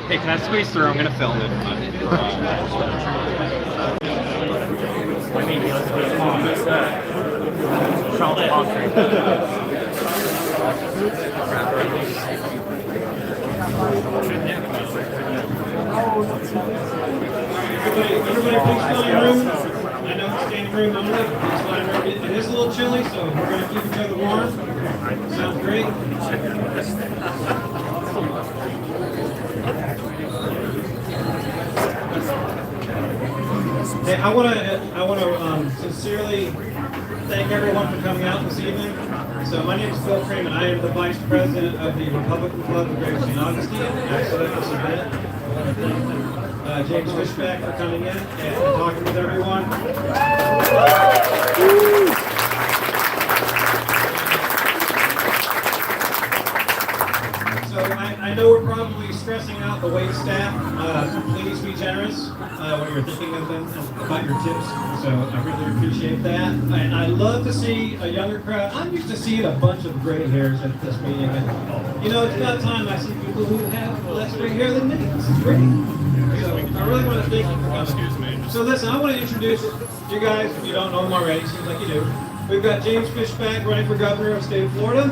Hey, can I squeeze through? I'm gonna film it. Charlotte Hawkins. Everybody please find room. I know it's standing room only. Please find room. It is a little chilly, so we're going to keep each other warm. Sounds great. Hey, I want to sincerely thank everyone for coming out this evening. So my name is Phil Freeman. I am the Vice President of the Republican Club of Greater St. Augustine. I accidentally submitted. James Fishback for coming in and talking with everyone. So I know we're probably stressing out the wait staff. Please be generous when you're thinking of them about your tips. So I really appreciate that. And I love to see a younger crowd. I'm used to seeing a bunch of gray hairs at this meeting. And, you know, it's about time I see people who have less gray hair than me. This is great. So I really want to thank you for coming. Excuse me. So listen, I want to introduce you guys, if you don't know them already, seems like you do. We've got James Fishback running for governor of the state of Florida.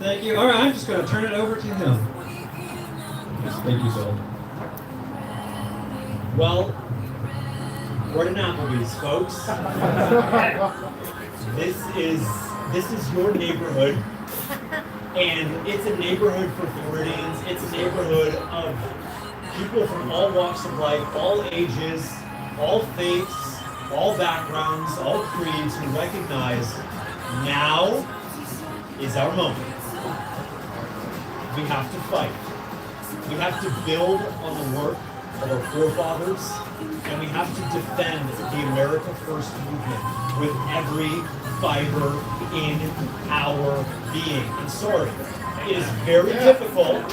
Thank you. All right, I'm just going to turn it over to him. Thank you, Bill. Well, we're at Applebee's, folks. This is your neighborhood, and it's a neighborhood for Floridians. It's a neighborhood of people from all walks of life, all ages, all faiths, all backgrounds, all creeds who recognize now is our moment. We have to fight. We have to build on the work of our forefathers, and we have to defend the America First movement with every fiber in our being. I'm sorry, it is very difficult.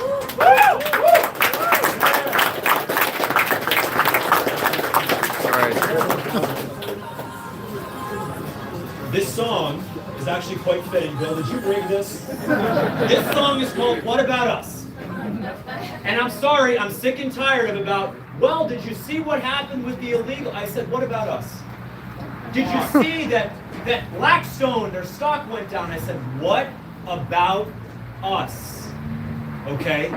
This song is actually quite fitting. Bill, did you bring this? This song is called What About Us? And I'm sorry, I'm sick and tired of well, did you see what happened with the illegal? I said, what about us? Did you see that Blackstone, their stock went down? I said, what about us? Okay?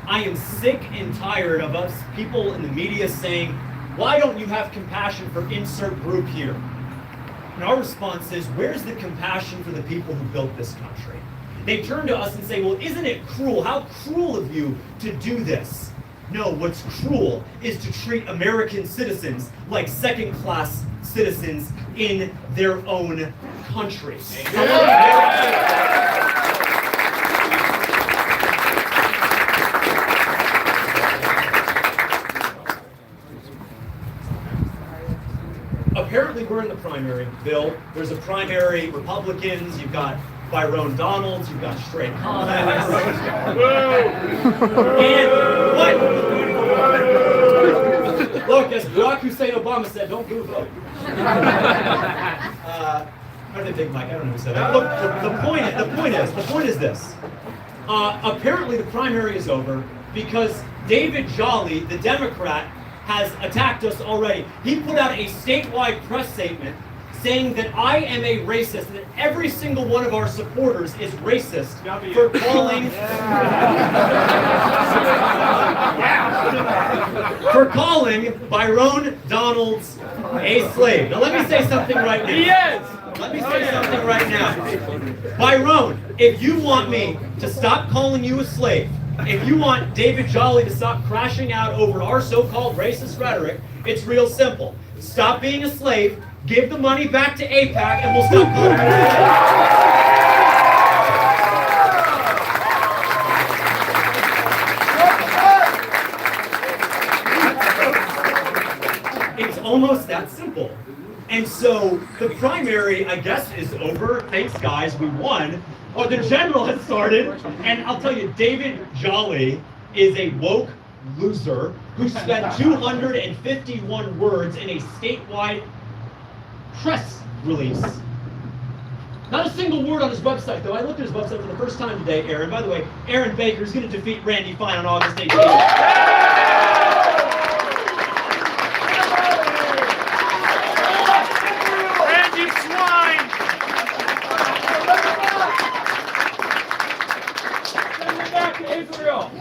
I am sick and tired of us, people in the media saying, why don't you have compassion for insert group here? And our response is, where's the compassion for the people who built this country? They turn to us and say, well, isn't it cruel? How cruel of you to do this? No, what's cruel is to treat American citizens like second-class citizens in their own country. Apparently we're in the primary, Bill. There's a primary Republicans, you've got Byron Donalds, you've got straight comments. And what? Look, as Barack Hussein Obama said, don't boo vote. How did they take Mike? I don't know who said that. Look, the point is this. Apparently the primary is over because David Jolly, the Democrat, has attacked us already. He put out a statewide press statement saying that I am a racist, that every single one of our supporters is racist for calling Byron Donalds a slave. Now let me say something right now. He is! Let me say something right now. Byron, if you want me to stop calling you a slave, if you want David Jolly to stop crashing out over our so-called racist rhetoric, it's real simple. Stop being a slave, give the money back to AIPAC, and we'll stop calling you. It's almost that simple. And so the primary, I guess, is over. Thanks, guys, we won. Oh, the general has started, and I'll tell you, David Jolly is a woke loser who spent 251 words in a statewide press release. Not a single word on his website, though. I looked at his website for the first time today, Aaron. By the way, Aaron Baker is going to defeat Randy Fine on August 18th. Israel.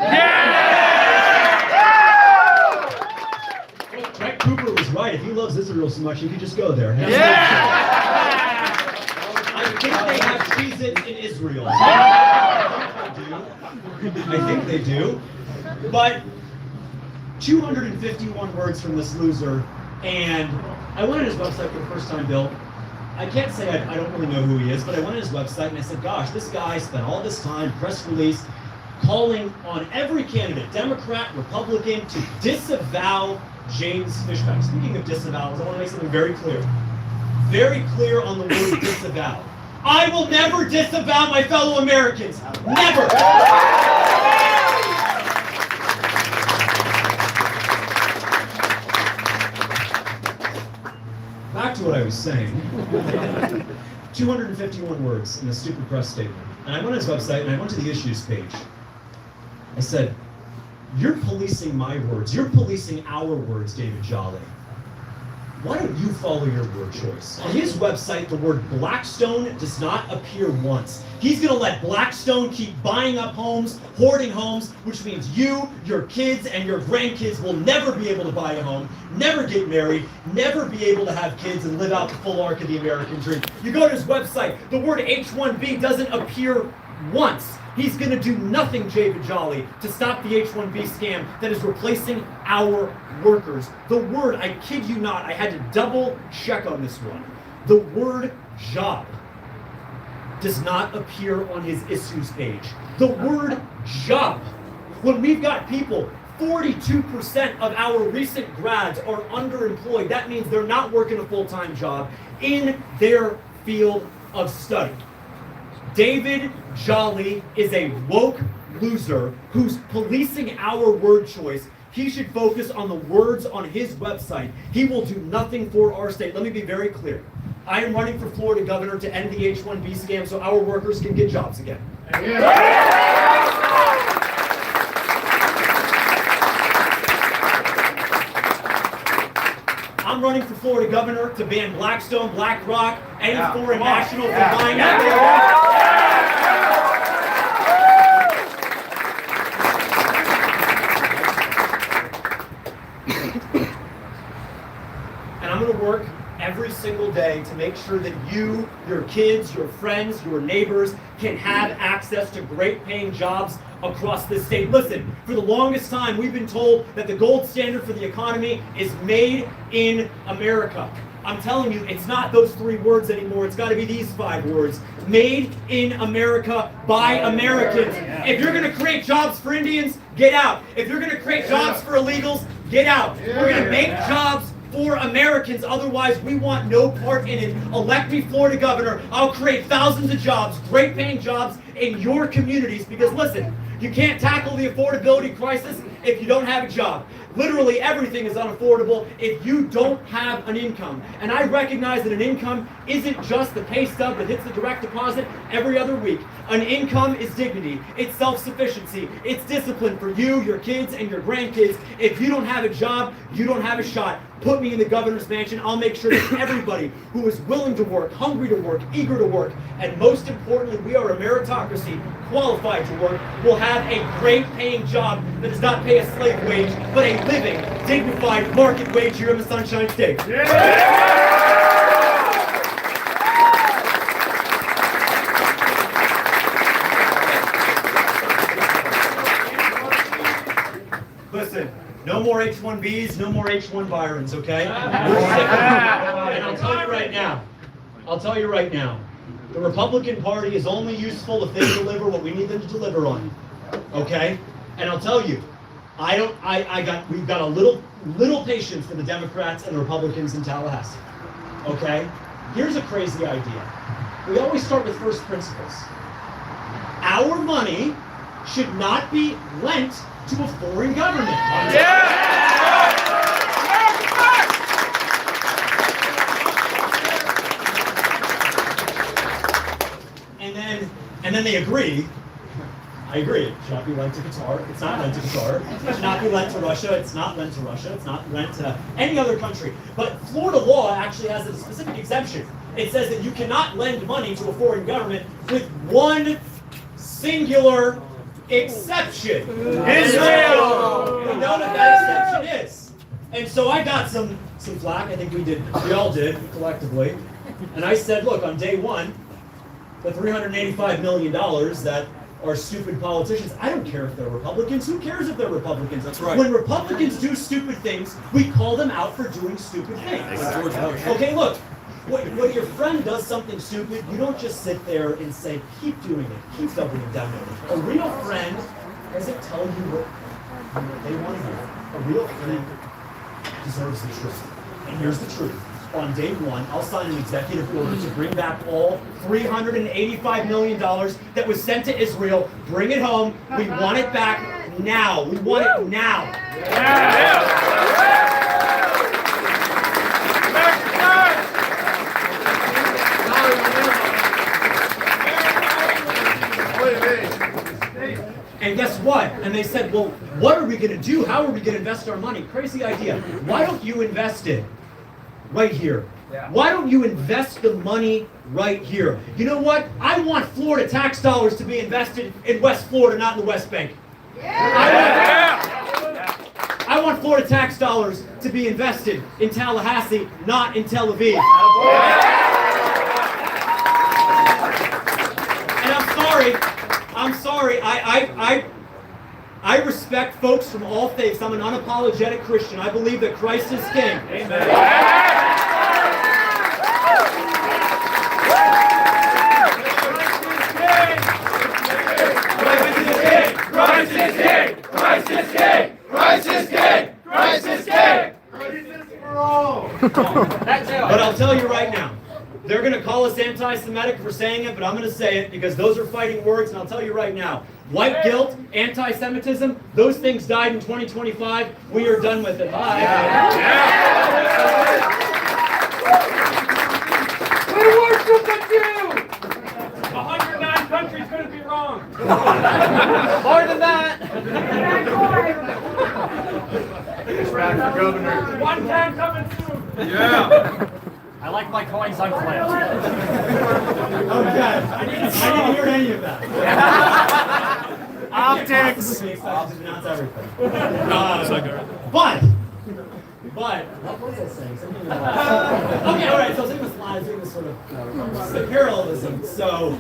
Well, Brett Cooper was right. If he loves Israel so much, he could just go there. I think they have Cheez-Its in Israel. I think they do. But 251 words from this loser, and I went on his website for the first time, Bill. I can't say I don't really know who he is, but I went on his website and I said, gosh, this guy spent all this time, press release, calling on every candidate, Democrat, Republican, to disavow James Fishback. Speaking of disavows, I want to make something very clear. Very clear on the word disavow. I will never disavow my fellow Americans. Never! Back to what I was saying. 251 words in a stupid press statement. And I went on his website and I went to the issues page. I said, you're policing my words. You're policing our words, David Jolly. Why don't you follow your word choice? On his website, the word Blackstone does not appear once. He's going to let Blackstone keep buying up homes, hoarding homes, which means you, your kids, and your grandkids will never be able to buy a home, never get married, never be able to have kids and live out the full arc of the American dream. You go to his website, the word H-1B doesn't appear once. He's going to do nothing, David Jolly, to stop the H-1B scam that is replacing our workers. The word, I kid you not, I had to double check on this one. The word job does not appear on his issues page. The word job. When we've got people, 42% of our recent grads are underemployed. That means they're not working a full-time job in their field of study. David Jolly is a woke loser who's policing our word choice. He should focus on the words on his website. He will do nothing for our state. Let me be very clear. I am running for Florida governor to end the H-1B scam so our workers can get jobs again. I'm running for Florida governor to ban Blackstone, BlackRock, any foreign national from buying up their And I'm going to work every single day to make sure that you, your kids, your friends, your neighbors can have access to great paying jobs across this state. Listen, for the longest time, we've been told that the gold standard for the economy is made in America. I'm telling you, it's not those 3 words anymore. It's got to be these 5 words. Made in America by Americans. If you're going to create jobs for Indians, get out. If you're going to create jobs for illegals, get out. We're going to make jobs for Americans. Otherwise, we want no part in it. Elect me Florida governor. I'll create thousands of jobs, great paying jobs in your communities. Because listen, you can't tackle the affordability crisis if you don't have a job. Literally everything is unaffordable if you don't have an income. And I recognize that an income isn't just the pay stub that hits the direct deposit every other week. An income is dignity, it's self-sufficiency, it's discipline for you, your kids, and your grandkids. If you don't have a job, you don't have a shot. Put me in the governor's mansion. I'll make sure that everybody who is willing to work, hungry to work, eager to work, and most importantly, we are a meritocracy, qualified to work, will have a great paying job that does not pay a slave wage, but a living, dignified market wage here in the Sunshine State. Listen, no more H-1Bs, no more H-1 Byrons, okay? We're sick of them. And I'll tell you right now, the Republican Party is only useful if they deliver what we need them to deliver on, okay? And I'll tell you, we've got a little patience for the Democrats and the Republicans in Tallahassee, okay? Here's a crazy idea. We always start with first principles. Our money should not be lent to a foreign government. And then they agree. I agree. It should not be lent to Qatar. It's not lent to Qatar. It should not be lent to Russia. It's not lent to Russia. It's not lent to any other country. But Florida law actually has a specific exemption. It says that you cannot lend money to a foreign government with one singular exception. Israel! We know what that exception is. And so I got some flack. I think we all did, collectively. And I said, look, on day one, the $385 million that are stupid politicians, I don't care if they're Republicans. Who cares if they're Republicans? That's right. When Republicans do stupid things, we call them out for doing stupid things. Okay, look, when your friend does something stupid, you don't just sit there and say, keep doing it, keep doubling down on it. A real friend doesn't tell you what they want to hear. A real friend deserves the truth. And here's the truth. On day one, I'll sign an executive order to bring back all $385 million that was sent to Israel. Bring it home. We want it back now. We want it now. And guess what? And they said, well, what are we going to do? How are we going to invest our money? Crazy idea. Why don't you invest it right here? Why don't you invest the money right here? You know what? I want Florida tax dollars to be invested in West Florida, not in the West Bank. I want Florida tax dollars to be invested in Tallahassee, not in Tel Aviv. And I'm sorry. I respect folks from all faiths. I'm an unapologetic Christian. I believe that Christ is King. Amen. Christ is King! Christ is King! Christ is King! Christ is King! But I'll tell you right now, they're going to call us anti-Semitic for saying it, but I'm going to say it because those are fighting words, and I'll tell you right now, white guilt, anti-Semitism, those things died in 2025. We are done with it. Bye. We worship the Jew! 109 countries couldn't be wrong. More than that. Fishback for governor. 110 coming soon. Yeah. I like my coins unclamped. Oh, God. I didn't hear any of that. Optics. Not everything. But what was I saying? Something about, okay, all right. So I was saying this line, doing this sort of the parallelism. So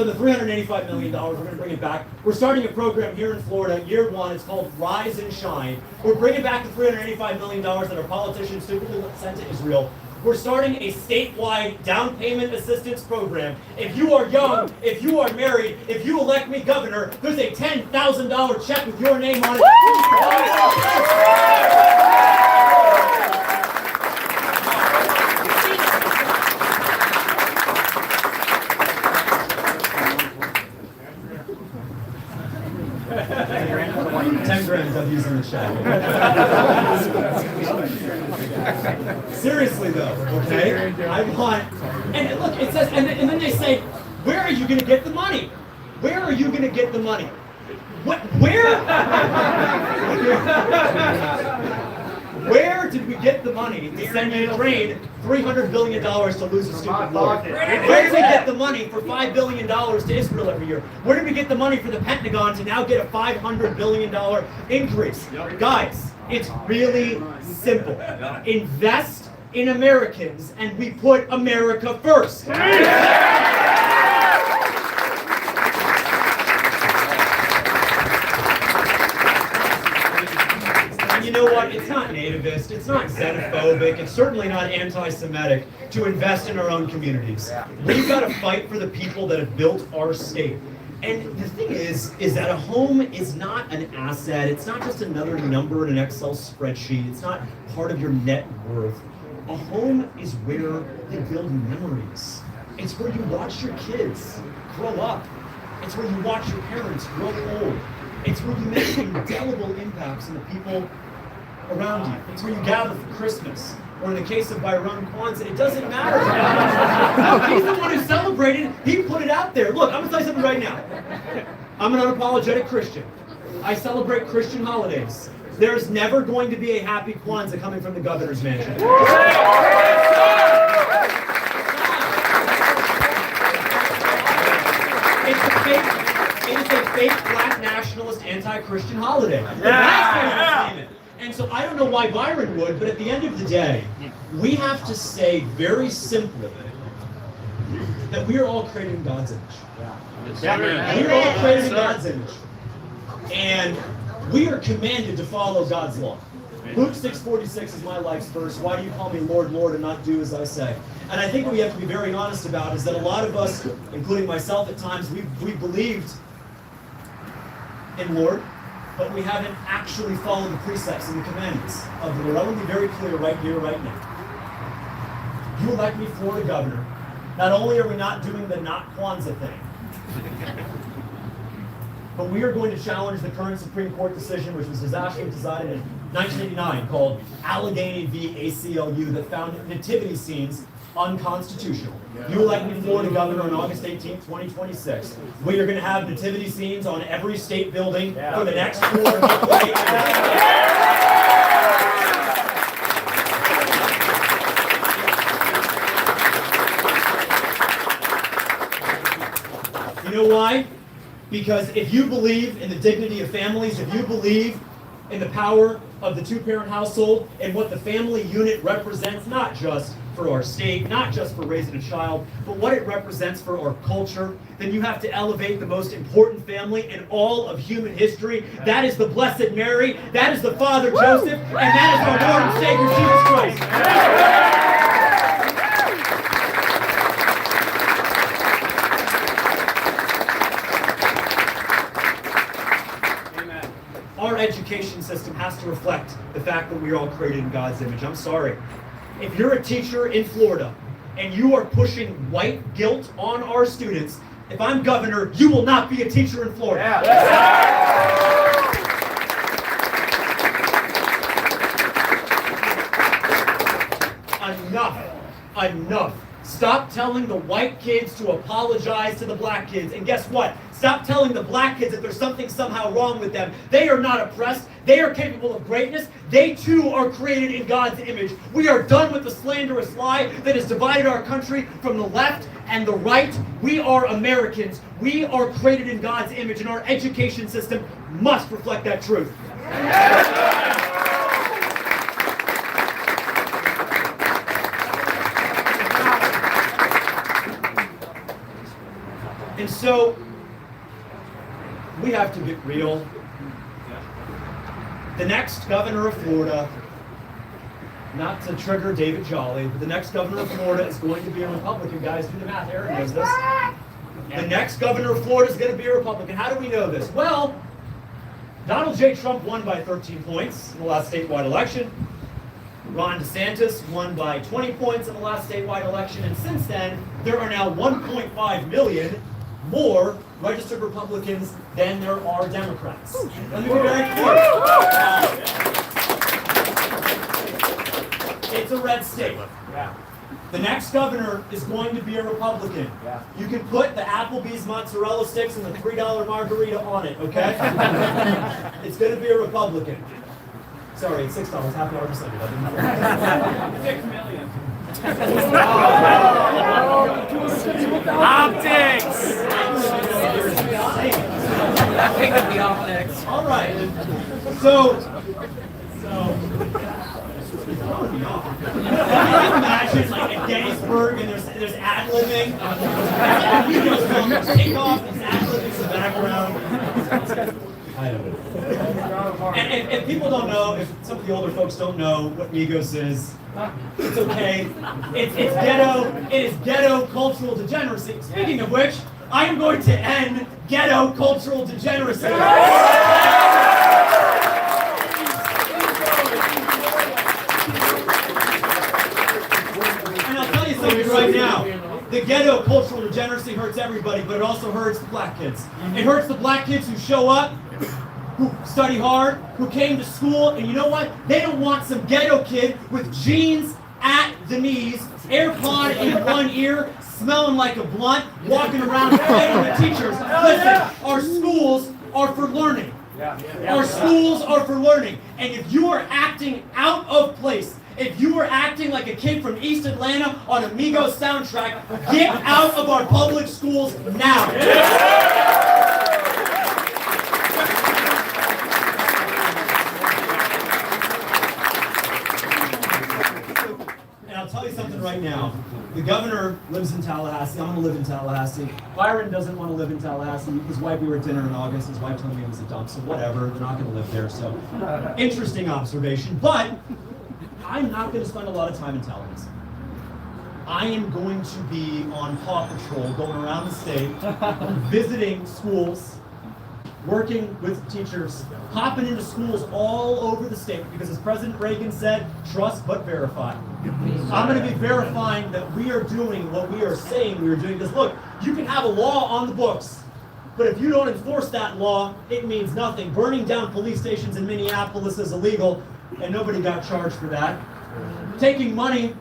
the $385 million, we're going to bring it back. We're starting a program here in Florida, year one. It's called Rise and Shine. We're bringing back the $385 million that our politicians stupidly sent to Israel. We're starting a statewide down payment assistance program. If you are young, if you are married, if you elect me governor, there's a $10,000 check with your name on it. 10 grams I'm using the shower. Seriously though, okay? I want, and look, it says, and then they say, where are you going to get the money? Where are you going to get the money? Where did we get the money to send Ukraine $300 billion to lose a stupid war? Where did we get the money for $5 billion to Israel every year? Where did we get the money for the Pentagon to now get a $500 billion increase? Guys, it's really simple. Invest in Americans and we put America first. You know what? It's not nativist, it's not xenophobic, it's certainly not anti-Semitic to invest in our own communities. We've got to fight for the people that have built our state. And the thing is that a home is not an asset, it's not just another number in an Excel spreadsheet, it's not part of your net worth. A home is where you build memories. It's where you watch your kids grow up. It's where you watch your parents grow old. It's where you make indelible impacts on the people around you. It's where you gather for Christmas. Or in the case of Byron Kwanzaa, it doesn't matter. He's the one who celebrated. He put it out there. Look, I'm going to tell you something right now. I'm an unapologetic Christian. I celebrate Christian holidays. There's never going to be a happy Kwanzaa coming from the governor's mansion. It is a fake black nationalist anti-Christian holiday. And so I don't know why Byron would, but at the end of the day, we have to say very simply that we are all created in God's image. We are all created in God's image. And we are commanded to follow God's law. Luke 6:46 is my life's verse. Why do you call me Lord, Lord, and not do as I say? And I think what we have to be very honest about is that a lot of us, including myself at times, we believed in Lord, but we haven't actually followed the precepts and the commandments of the Lord. I want to be very clear right here, right now. You elect me Florida governor. Not only are we not doing the not Kwanzaa thing, but we are going to challenge the current Supreme Court decision, which was disastrously decided in 1989, called Allegheny v. ACLU, that found nativity scenes unconstitutional. You elect me Florida governor on August 18, 2026. We are going to have nativity scenes on every state building for the next 4 years. You know why? Because if you believe in the dignity of families, if you believe in the power of the two-parent household and what the family unit represents, not just for our state, not just for raising a child, but what it represents for our culture, then you have to elevate the most important family in all of human history. That is the Blessed Mary, that is the Father Joseph, and that is our Lord and Savior Jesus Christ. Our education system has to reflect the fact that we are all created in God's image. I'm sorry. If you're a teacher in Florida and you are pushing white guilt on our students, if I'm governor, you will not be a teacher in Florida. Enough. Stop telling the white kids to apologize to the black kids. And guess what? Stop telling the black kids that there's something somehow wrong with them. They are not oppressed. They are capable of greatness. They too are created in God's image. We are done with the slanderous lie that has divided our country from the left and the right. We are Americans. We are created in God's image, and our education system must reflect that truth. And so, we have to get real. The next governor of Florida, not to trigger David Jolly, but the next governor of Florida is going to be a Republican. Guys, do the math. Aaron knows this. The next governor of Florida is going to be a Republican. How do we know this? Well, Donald J. Trump won by 13 points in the last statewide election. Ron DeSantis won by 20 points in the last statewide election. And since then, there are now 1.5 million more registered Republicans than there are Democrats. Let me be very clear. It's a red state. The next governor is going to be a Republican. You can put the Applebee's mozzarella sticks and the $3 margarita on it, okay? It's going to be a Republican. Sorry, it's $6. Happy hour Sunday. 6 million. Optics! Pick up the optics. All right. So imagine like at Gettysburg and there's ad-libbing. Take off, there's ad-libbing in the background. I don't know. And if people don't know, if some of the older folks don't know what Migos is, it's okay. It's ghetto. It is ghetto cultural degeneracy. Speaking of which, I am going to end ghetto cultural degeneracy. And I'll tell you something right now. The ghetto cultural degeneracy hurts everybody, but it also hurts the black kids. It hurts the black kids who show up who study hard, who came to school, and you know what? They don't want some ghetto kid with jeans at the knees, AirPod in one ear, smelling like a blunt, walking around fighting the teachers. Listen, our schools are for learning. Our schools are for learning. And if you are acting out of place, if you are acting like a kid from East Atlanta on a Migos soundtrack, get out of our public schools now. And I'll tell you something right now. The governor lives in Tallahassee. I'm going to live in Tallahassee. Byron doesn't want to live in Tallahassee. His wife, we were at dinner in August. His wife told me it was a dump, so whatever. They're not going to live there. So, interesting observation. But I'm not going to spend a lot of time in Tallahassee. I am going to be on Paw Patrol, going around the state, visiting schools, working with teachers, hopping into schools all over the state, because as President Reagan said, trust but verify. I'm going to be verifying that we are doing what we are saying we are doing. Because look, you can have a law on the books, but if you don't enforce that law, it means nothing. Burning down police stations in Minneapolis is illegal, and nobody got charged for that. Taking money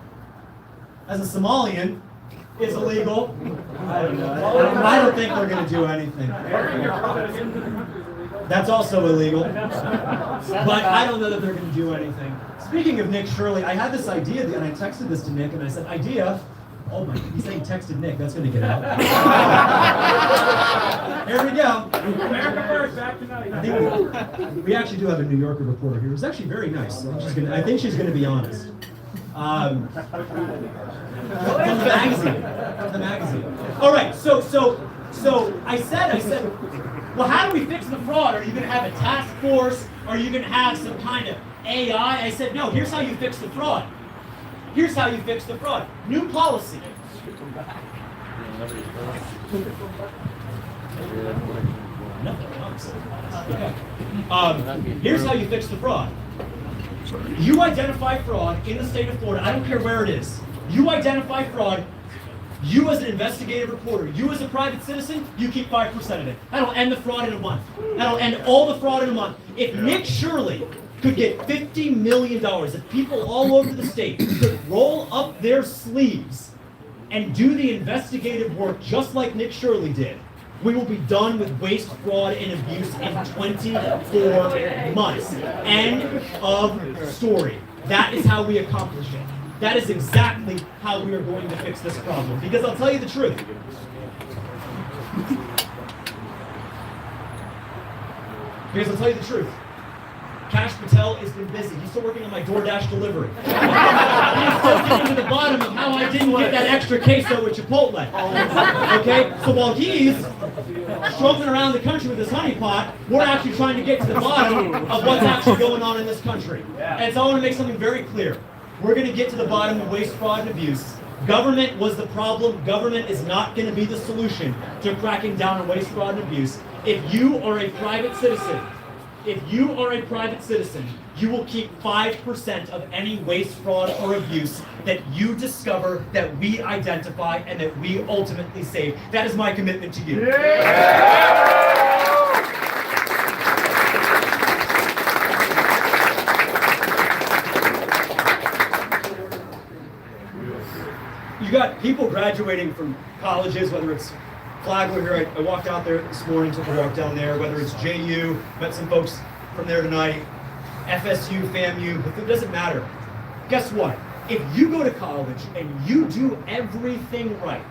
as a Somalian is illegal. I don't know. I don't think they're going to do anything. That's also illegal. But I don't know that they're going to do anything. Speaking of Nick Shirley, I had this idea, and I texted this to Nick, and I said, idea. Oh my, he's saying texted Nick. That's going to get out. Here we go. America first, back tonight. I think we actually do have a New Yorker reporter here. It's actually very nice. I think she's going to be honest. From the magazine. From the magazine. All right. So I said, well, how do we fix the fraud? Are you going to have a task force? Are you going to have some kind of AI? I said, no. Here's how you fix the fraud. Here's how you fix the fraud. New policy. Here's how you fix the fraud. You identify fraud in the state of Florida. I don't care where it is. You identify fraud. You as an investigative reporter, you as a private citizen, you keep 5% of it. That'll end the fraud in a month. That'll end all the fraud in a month. If Nick Shirley could get $50 million, if people all over the state could roll up their sleeves and do the investigative work just like Nick Shirley did, we will be done with waste, fraud, and abuse in 24 months. End of story. That is how we accomplish it. That is exactly how we are going to fix this problem. Because I'll tell you the truth. Cash Patel has been busy. He's still working on my DoorDash delivery. He's still getting to the bottom of how I didn't get that extra queso with Chipotle. Okay? So while he's strolling around the country with his honeypot, we're actually trying to get to the bottom of what's actually going on in this country. And so I want to make something very clear. We're going to get to the bottom of waste, fraud, and abuse. Government was the problem. Government is not going to be the solution to cracking down on waste, fraud, and abuse. If you are a private citizen, you will keep 5% of any waste, fraud, or abuse that you discover, that we identify, and that we ultimately save. That is my commitment to you. You got people graduating from colleges, whether it's Flagler here. I walked out there this morning, took a walk down there, whether it's JU, met some folks from there tonight, FSU, FAMU, but it doesn't matter. Guess what? If you go to college and you do everything right,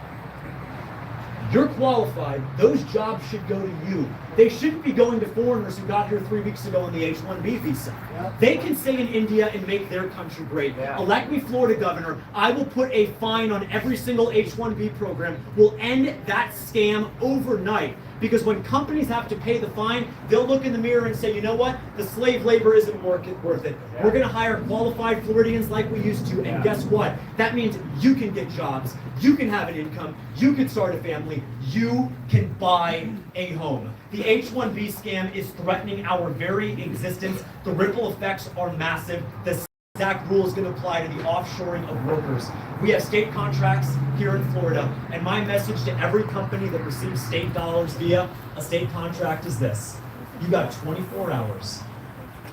you're qualified, those jobs should go to you. They shouldn't be going to foreigners who got here 3 weeks ago on the H-1B visa. They can stay in India and make their country great. Elect me Florida governor. I will put a fine on every single H-1B program. We'll end that scam overnight. Because when companies have to pay the fine, they'll look in the mirror and say, you know what? The slave labor isn't worth it. We're going to hire qualified Floridians like we used to. And guess what? That means you can get jobs. You can have an income. You can start a family. You can buy a home. The H-1B scam is threatening our very existence. The ripple effects are massive. The exact rule is going to apply to the offshoring of workers. We have state contracts here in Florida, and my message to every company that receives state dollars via a state contract is this. You got 24 hours.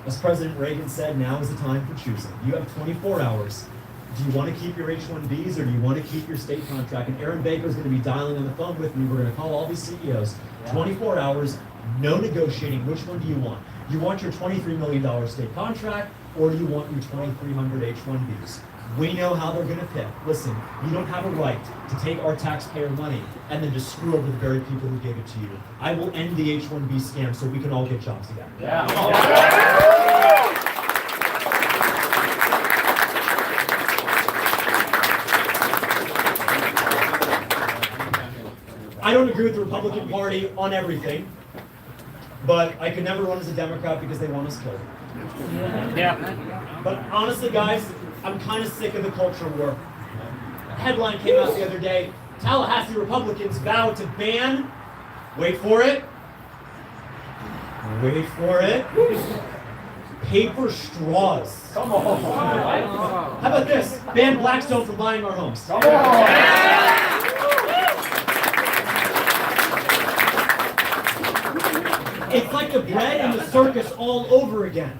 As President Reagan said, now is the time for choosing. You have 24 hours. Do you want to keep your H-1Bs or do you want to keep your state contract? And Aaron Baker is going to be dialing on the phone with me. We're going to call all these CEOs. 24 hours, no negotiating. Which one do you want? You want your $23 million state contract or do you want your 2,300 H-1Bs? We know how they're going to pick. Listen, you don't have a right to take our taxpayer money and then just screw over the very people who gave it to you. I will end the H-1B scam so we can all get jobs again. I don't agree with the Republican Party on everything, but I could never run as a Democrat because they want us killed. But honestly, guys, I'm kind of sick of the culture war. A headline came out the other day, Tallahassee Republicans vow to ban, wait for it, paper straws. Come on. How about this? Ban Blackstone from buying our homes. Come on. It's like the bread and the circus all over again.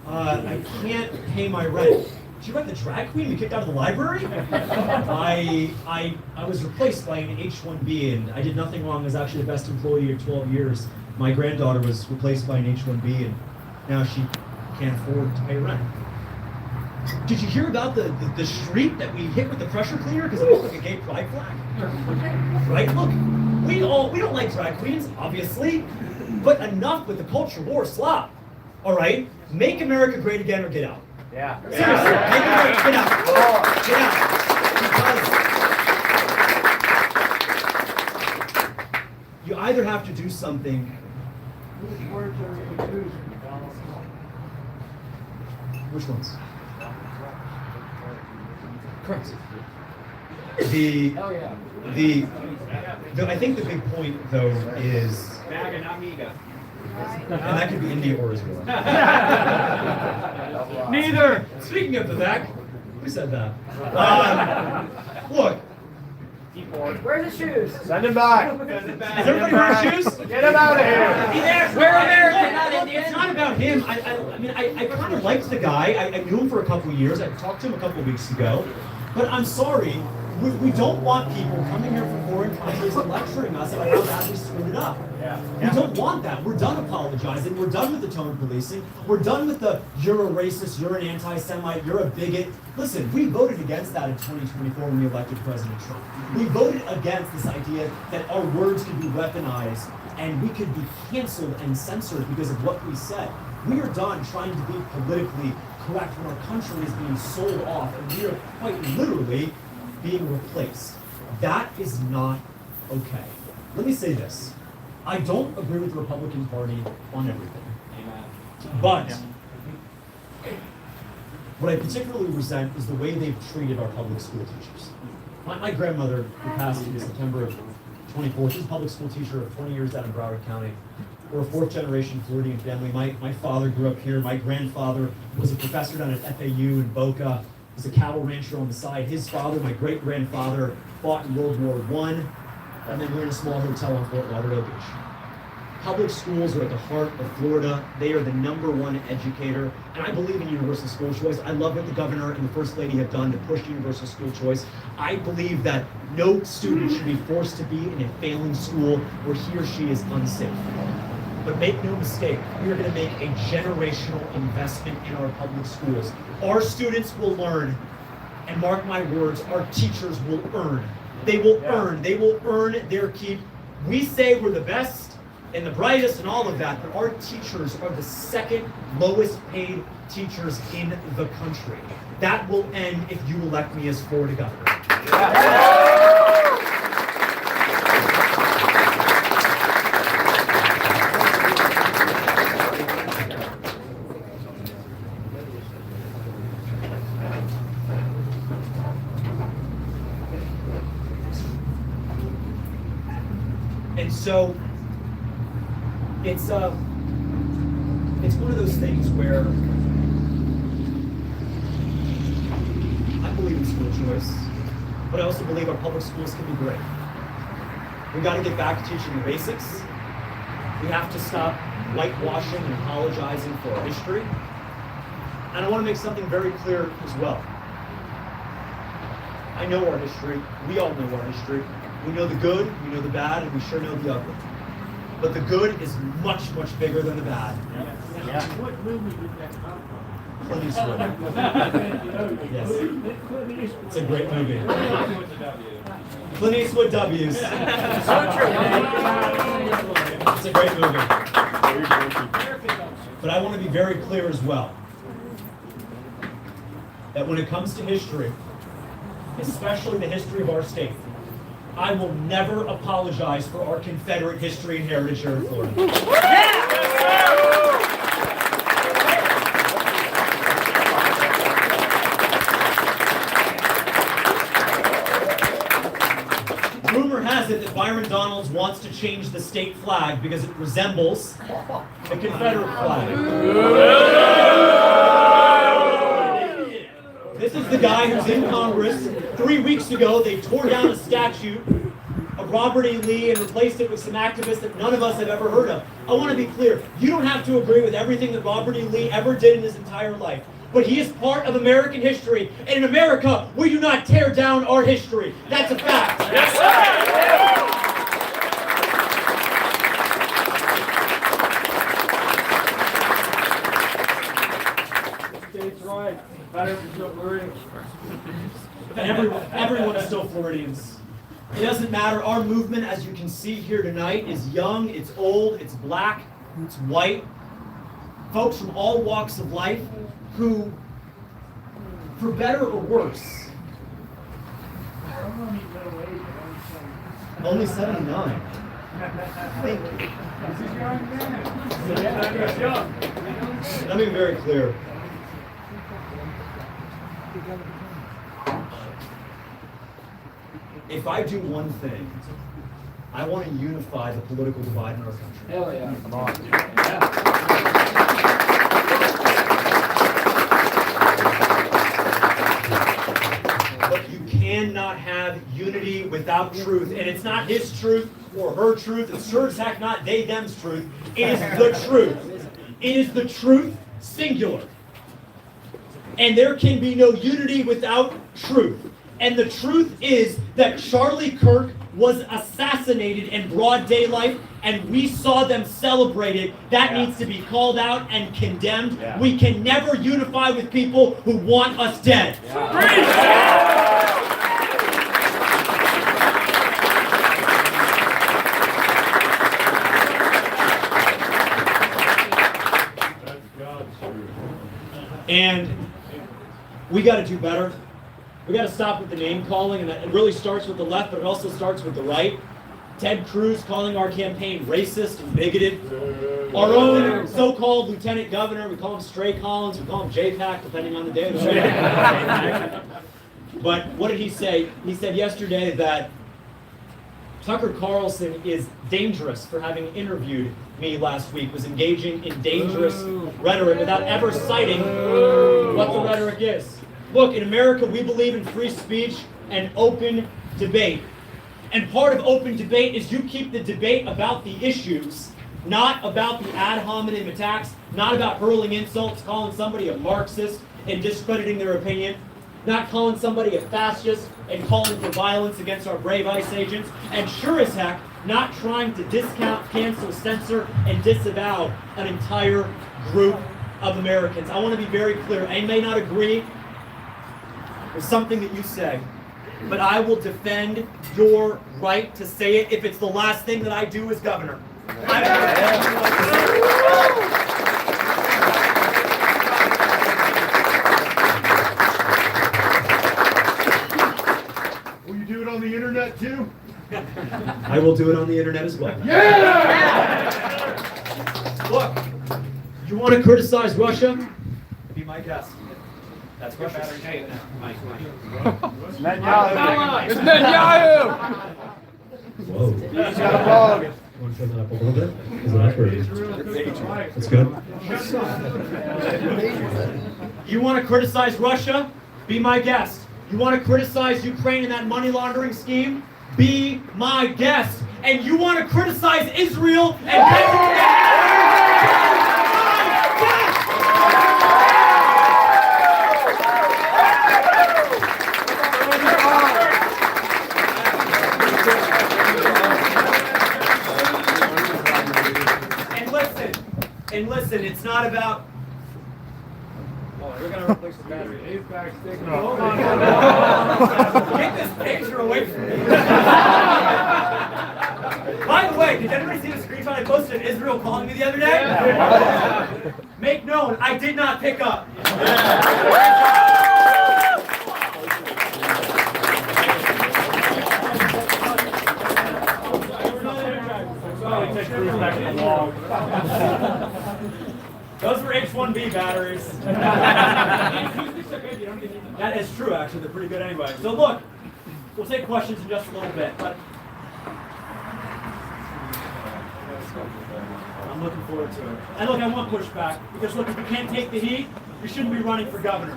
I can't pay my rent. Did you write the drag queen we kicked out of the library? I was replaced by an H-1B and I did nothing wrong. I was actually the best employee of 12 years. My granddaughter was replaced by an H-1B and now she can't afford to pay rent. Did you hear about the street that we hit with the pressure cleaner because it looked like a gay pride flag? Right? Look, we don't like drag queens, obviously, but enough with the culture war slop. All right? Make America great again or get out. Yeah. Seriously, make America get out. Get out. Because you either have to do something. Which ones? Correct. I think the big point though is, and that could be India or Israel. Neither. Speaking of the back, who said that? Look, Where's the shoes? Send him back. has everybody wearing shoes? Get him out of here. We're American, not Indian. It's not about him. I kind of liked the guy. I knew him for a couple of years. I talked to him a couple of weeks ago. But I'm sorry, we don't want people coming here from foreign countries and lecturing us about how bad we screwed it up. We don't want that. We're done apologizing. We're done with the tone policing. We're done with the, you're a racist, you're an anti-Semite, you're a bigot. Listen, we voted against that in 2024 when we elected President Trump. We voted against this idea that our words could be weaponized and we could be canceled and censored because of what we said. We are done trying to be politically correct when our country is being sold off and we are quite literally being replaced. That is not okay. Let me say this. I don't agree with the Republican Party on everything. But what I particularly resent is the way they've treated our public school teachers. My grandmother, who passed in September of 24, she's a public school teacher of 20 years down in Broward County. We're a fourth generation Floridian family. My father grew up here. My grandfather was a professor down at FAU in Boca. He was a cattle rancher on the side. His father, my great grandfather, fought in World War I, and then we're in a small hotel on Fort Lauderdale Beach. Public schools are at the heart of Florida. They are the #1 educator, and I believe in universal school choice. I love what the governor and the first lady have done to push universal school choice. I believe that no student should be forced to be in a failing school where he or she is unsafe. But make no mistake, we are going to make a generational investment in our public schools. Our students will learn, and mark my words, our teachers will earn. They will earn their keep. We say we're the best and the brightest and all of that, but our teachers are the second lowest paid teachers in the country. That will end if you elect me as Florida governor. And so it's one of those things where I believe in school choice, but I also believe our public schools can be great. We got to get back to teaching the basics. We have to stop whitewashing and apologizing for our history. And I want to make something very clear as well. I know our history. We all know our history. We know the good, we know the bad, and we sure know the ugly. But the good is much, much bigger than the bad. Yeah. What movie did that come from? Clint Eastwood. Yes. It's a great movie. Clint Eastwood W's. So true. It's a great movie. But I want to be very clear as well that when it comes to history, especially the history of our state, I will never apologize for our Confederate history and heritage here in Florida. Rumor has it that Byron Donalds wants to change the state flag because it resembles the Confederate flag. This is the guy who's in Congress. 3 weeks ago, they tore down a statue of Robert E. Lee and replaced it with some activists that none of us have ever heard of. I want to be clear. You don't have to agree with everything that Robert E. Lee ever did in his entire life. But he is part of American history. And in America, we do not tear down our history. That's a fact. Yes, sir. States right. Better than Joe Floridians. Everyone is still Floridians. It doesn't matter. Our movement, as you can see here tonight, is young, it's old, it's black, it's white. Folks from all walks of life who, for better or worse, only 79. Thank you. Let me be very clear. If I do one thing, I want to unify the political divide in our country. Hell yeah. Come on. But you cannot have unity without truth. And it's not his truth or her truth. It's sure as heck not they, them's truth. It is the truth. It is the truth, singular. And there can be no unity without truth. And the truth is that Charlie Kirk was assassinated in broad daylight, and we saw them celebrate it. That needs to be called out and condemned. Yeah. We can never unify with people who want us dead. And we got to do better. We got to stop with the name calling, and it really starts with the left, but it also starts with the right. Ted Cruz calling our campaign racist and bigoted. Our own so-called lieutenant governor, we call him Stray Collins, we call him JPAC, depending on the day of the week. But what did he say? He said yesterday that Tucker Carlson is dangerous for having interviewed me last week, was engaging in dangerous rhetoric without ever citing what the rhetoric is. Look, in America, we believe in free speech and open debate. And part of open debate is you keep the debate about the issues, not about the ad hominem attacks, not about hurling insults, calling somebody a Marxist and discrediting their opinion, not calling somebody a fascist and calling for violence against our brave ICE agents, and sure as heck, not trying to discount, cancel, censor, and disavow an entire group of Americans. I want to be very clear. I may not agree with something that you say, but I will defend your right to say it if it's the last thing that I do as governor. Will you do it on the internet too? I will do it on the internet as well. Yeah! Look, you want to criticize Russia? Be my guest. That's Russia. It's Netanyahu! Whoa. He's got a bug. Want to turn that up a little bit? Is it up or That's good. You want to criticize Russia? Be my guest. You want to criticize Ukraine and that money laundering scheme? Be my guest. and you want to criticize Israel and And listen, it's not about. Oh, we're gonna replace the battery. Fishback sticking. Get this picture away from me. By the way, did anybody see the screenshot I posted of Israel calling me the other day? Yeah. Make known, I did not pick up. Those were H1B batteries. That is true, actually. They're pretty good anyway. So look, we'll take questions in just a little bit, but I'm looking forward to it. And look, I want pushback, because look, if you can't take the heat, you shouldn't be running for governor.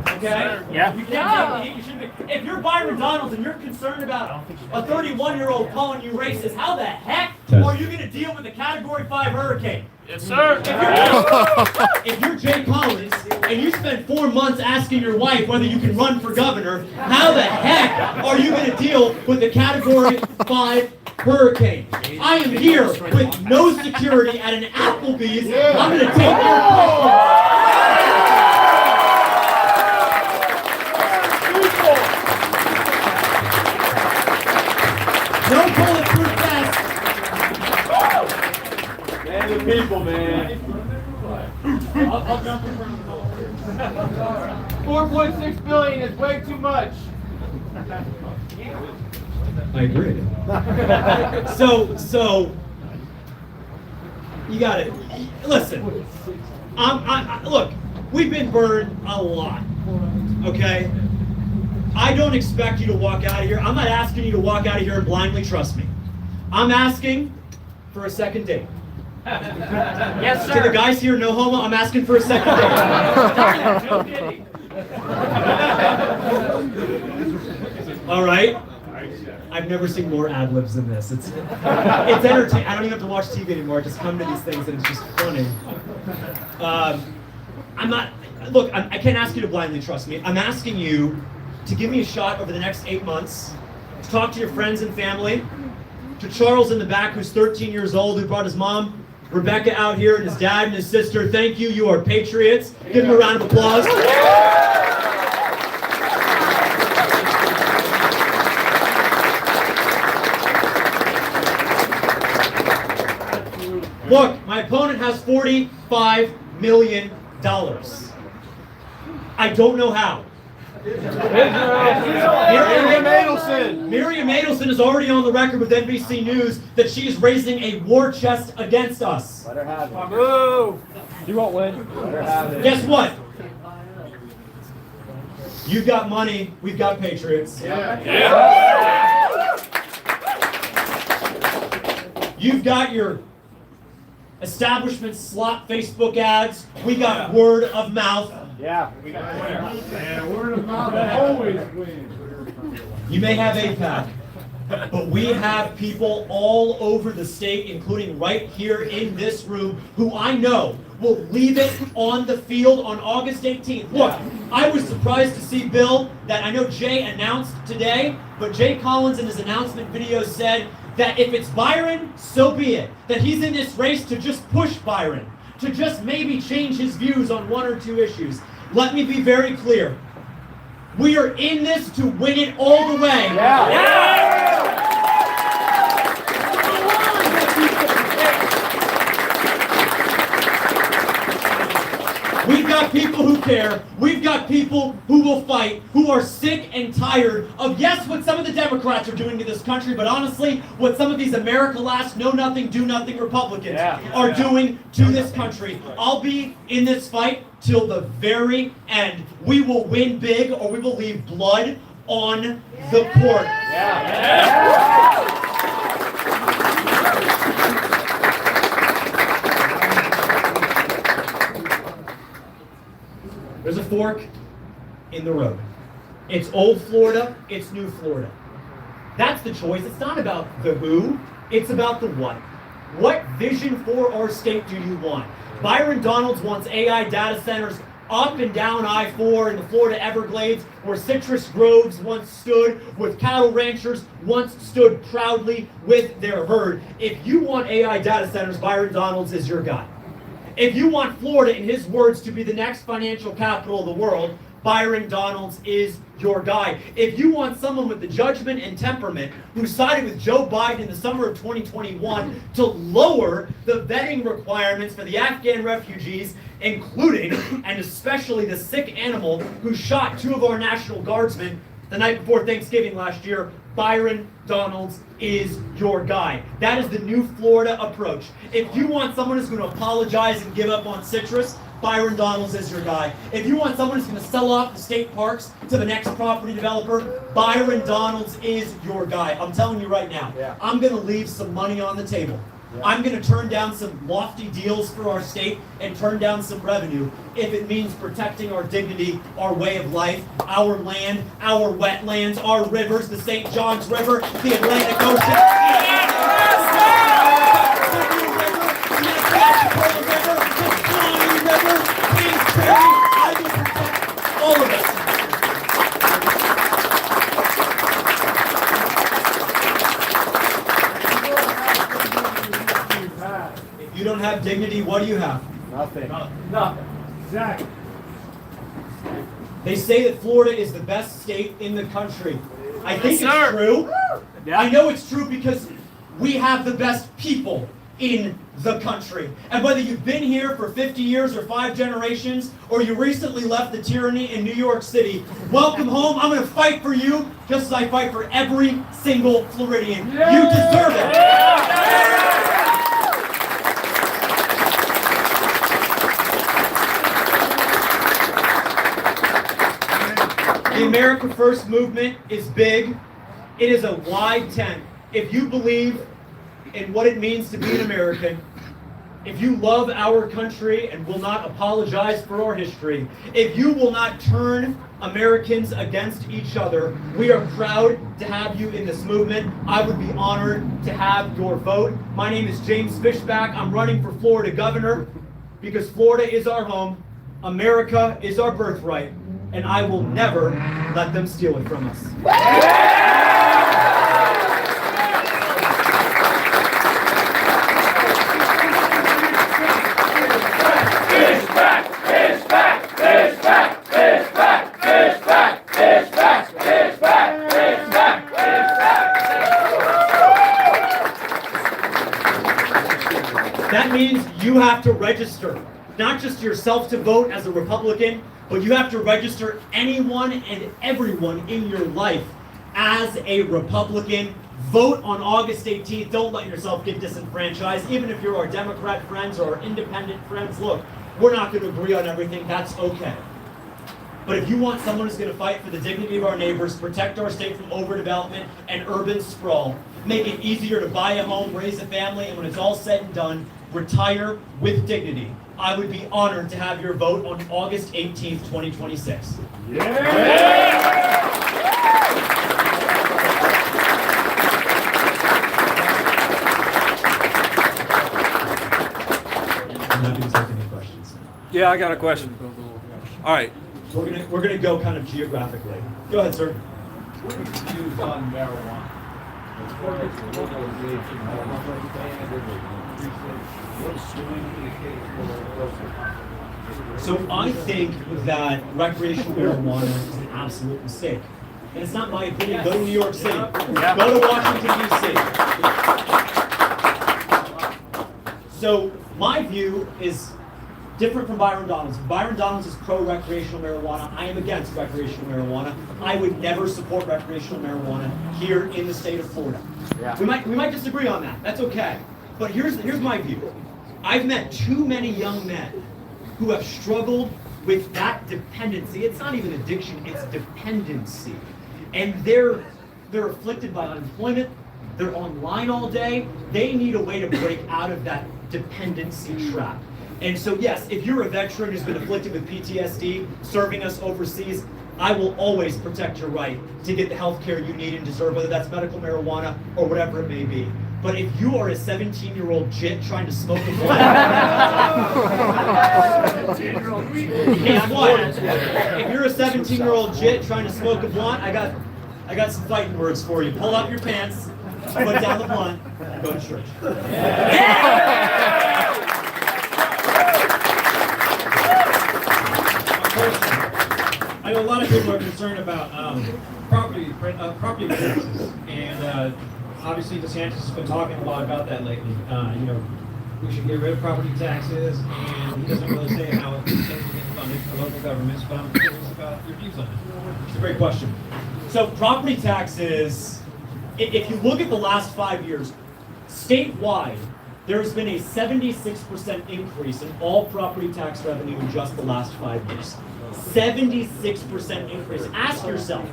Okay? Yeah. You can't take the heat, you shouldn't be. If you're Byron Donalds and you're concerned about a 31-year-old calling you racist, how the heck are you going to deal with a Category 5 hurricane? Yes, sir. If you're Jay Collins and you spent 4 months asking your wife whether you can run for governor, how the heck are you going to deal with the Category 5 hurricane? I am here with no security at an Applebee's. I'm going to take your questions. No bulletproof vest. Man, the people, man. I'll jump in front of the 4.6 billion is way too much. I agree. So you got it. Listen, look, we've been burned a lot. Okay. I don't expect you to walk out of here. I'm not asking you to walk out of here and blindly trust me. I'm asking for a second date. Yes, To sir. the guys here, no homo, I'm asking for a second date. All right. I've never seen more ad libs than this. It's entertaining. I don't even have to watch TV anymore. I just come to these things and it's just funny. I'm not. Look, I can't ask you to blindly trust me. I'm asking you to give me a shot over the next 8 months, to talk to your friends and family, to Charles in the back, who's 13 years old, who brought his mom, Rebecca, out here, and his dad and his sister. Thank you. You are patriots. Give them a round of applause. Look, my opponent has $45 million. I don't know how. Miriam Adelson is already on the record with NBC News that she is raising a war chest against us. Let her have it. Move. You won't win. Let her have it. Guess what? You've got money, we've got patriots. You've got your establishment slot Facebook ads. We got word of mouth. Yeah. Yeah, word of mouth always wins. You may have APAC, but we have people all over the state, including right here in this room, who I know will leave it on the field on August 18th. Look, I was surprised to see, Bill, that I know Jay announced today, but Jay Collins in his announcement video said that if it's Byron, so be it. That he's in this race to just push Byron, to just maybe change his views on 1 or 2 issues. Let me be very clear. We are in this to win it all the way. We've got people who care. We've got people who will fight, who are sick and tired of, yes, what some of the Democrats are doing to this country, but honestly, what some of these America Last, know-nothing, do-nothing Republicans are doing to this country. I'll be in this fight till the very end. We will win big, or we will leave blood on the court. There's a fork in the road. It's old Florida, it's new Florida. That's the choice. It's not about the who, It's about the what. What vision for our state do you want? Byron Donalds wants AI data centers up and down I-4 in the Florida Everglades, where citrus groves once stood, with cattle ranchers once stood proudly with their herd. If you want AI data centers, Byron Donalds is your guy. If you want Florida, in his words, to be the next financial capital of the world, Byron Donalds is your guy. If you want someone with the judgment and temperament who sided with Joe Biden in the summer of 2021 to lower the vetting requirements for the Afghan refugees, including and especially the sick animal who shot 2 of our National Guardsmen the night before Thanksgiving last year, Byron Donalds is your guy. That is the new Florida approach. If you want someone who's going to apologize and give up on citrus, Byron Donalds is your guy. If you want someone who's going to sell off the state parks to the next property developer, Byron Donalds is your guy. I'm telling you right now, I'm going to leave some money on the table. I'm going to turn down some lofty deals for our state and turn down some revenue if it means protecting our dignity, our way of life, our land, our wetlands, our rivers, the St. Johns River, the Atlantic Ocean, all of it. If you don't have dignity, what do you have? Nothing. Nothing. Exactly. They say that Florida is the best state in the country. I think Yes, sir. it's true. Yeah. I know it's true because we have the best people in the country. And whether you've been here for 50 years or 5 generations, or you recently left the tyranny in New York City, welcome home. I'm going to fight for you just as I fight for every single Floridian. You deserve it. The America First movement is big. It is a wide tent. If you believe in what it means to be an American, if you love our country and will not apologize for our history, if you will not turn Americans against each other, we are proud to have you in this movement. I would be honored to have your vote. My name is James Fishback. I'm running for Florida governor because Florida is our home, America is our birthright, and I will never let them steal it from us. That means you have to register, not just yourself to vote as a Republican, but you have to register anyone and everyone in your life as a Republican. Vote on August 18th. Don't let yourself get disenfranchised. Even if you're our Democrat friends or our independent friends, look, we're not going to agree on everything. That's okay. But if you want someone who's going to fight for the dignity of our neighbors, protect our state from overdevelopment and urban sprawl, make it easier to buy a home, raise a family, and when it's all said and done, retire with dignity, I would be honored to have your vote on August 18th, 2026. I'm happy to take any questions. Yeah, I got a question. All right. We're gonna go kind of geographically. Go ahead, sir. What is the views on marijuana? As far as the legalization, how much expanded or what's going to the case for So I think that recreational marijuana is an absolute mistake. And it's not my opinion. Go to New York City. Go to Washington, D.C. So my view is different from Byron Donalds. Byron Donalds is pro-recreational marijuana. I am against recreational marijuana. I would never support recreational marijuana here in the state of Florida. Yeah. We might disagree on that. That's okay. But here's my view. I've met too many young men who have struggled with that dependency. It's not even addiction, it's dependency. And they're afflicted by unemployment. They're online all day. They need a way to break out of that dependency trap. And so yes, if you're a veteran who's been afflicted with PTSD, serving us overseas, I will always protect your right to get the health care you need and deserve, whether that's medical marijuana or whatever it may be. But if you are a 17-year-old jit trying to smoke a blunt, guess what? If you're a 17-year-old jit trying to smoke a blunt, I got some fighting words for you. Pull up your pants, put down the blunt, and go to church. I know a lot of people are concerned about property taxes, and obviously DeSantis has been talking a lot about that lately. We should get rid of property taxes, and he doesn't really say how things are getting funded for local governments, but I'm curious about your views on it. It's a great question. So property taxes, if you look at the last 5 years, statewide, there's been a 76% increase in all property tax revenue in just the last 5 years. 76% increase. Ask yourself,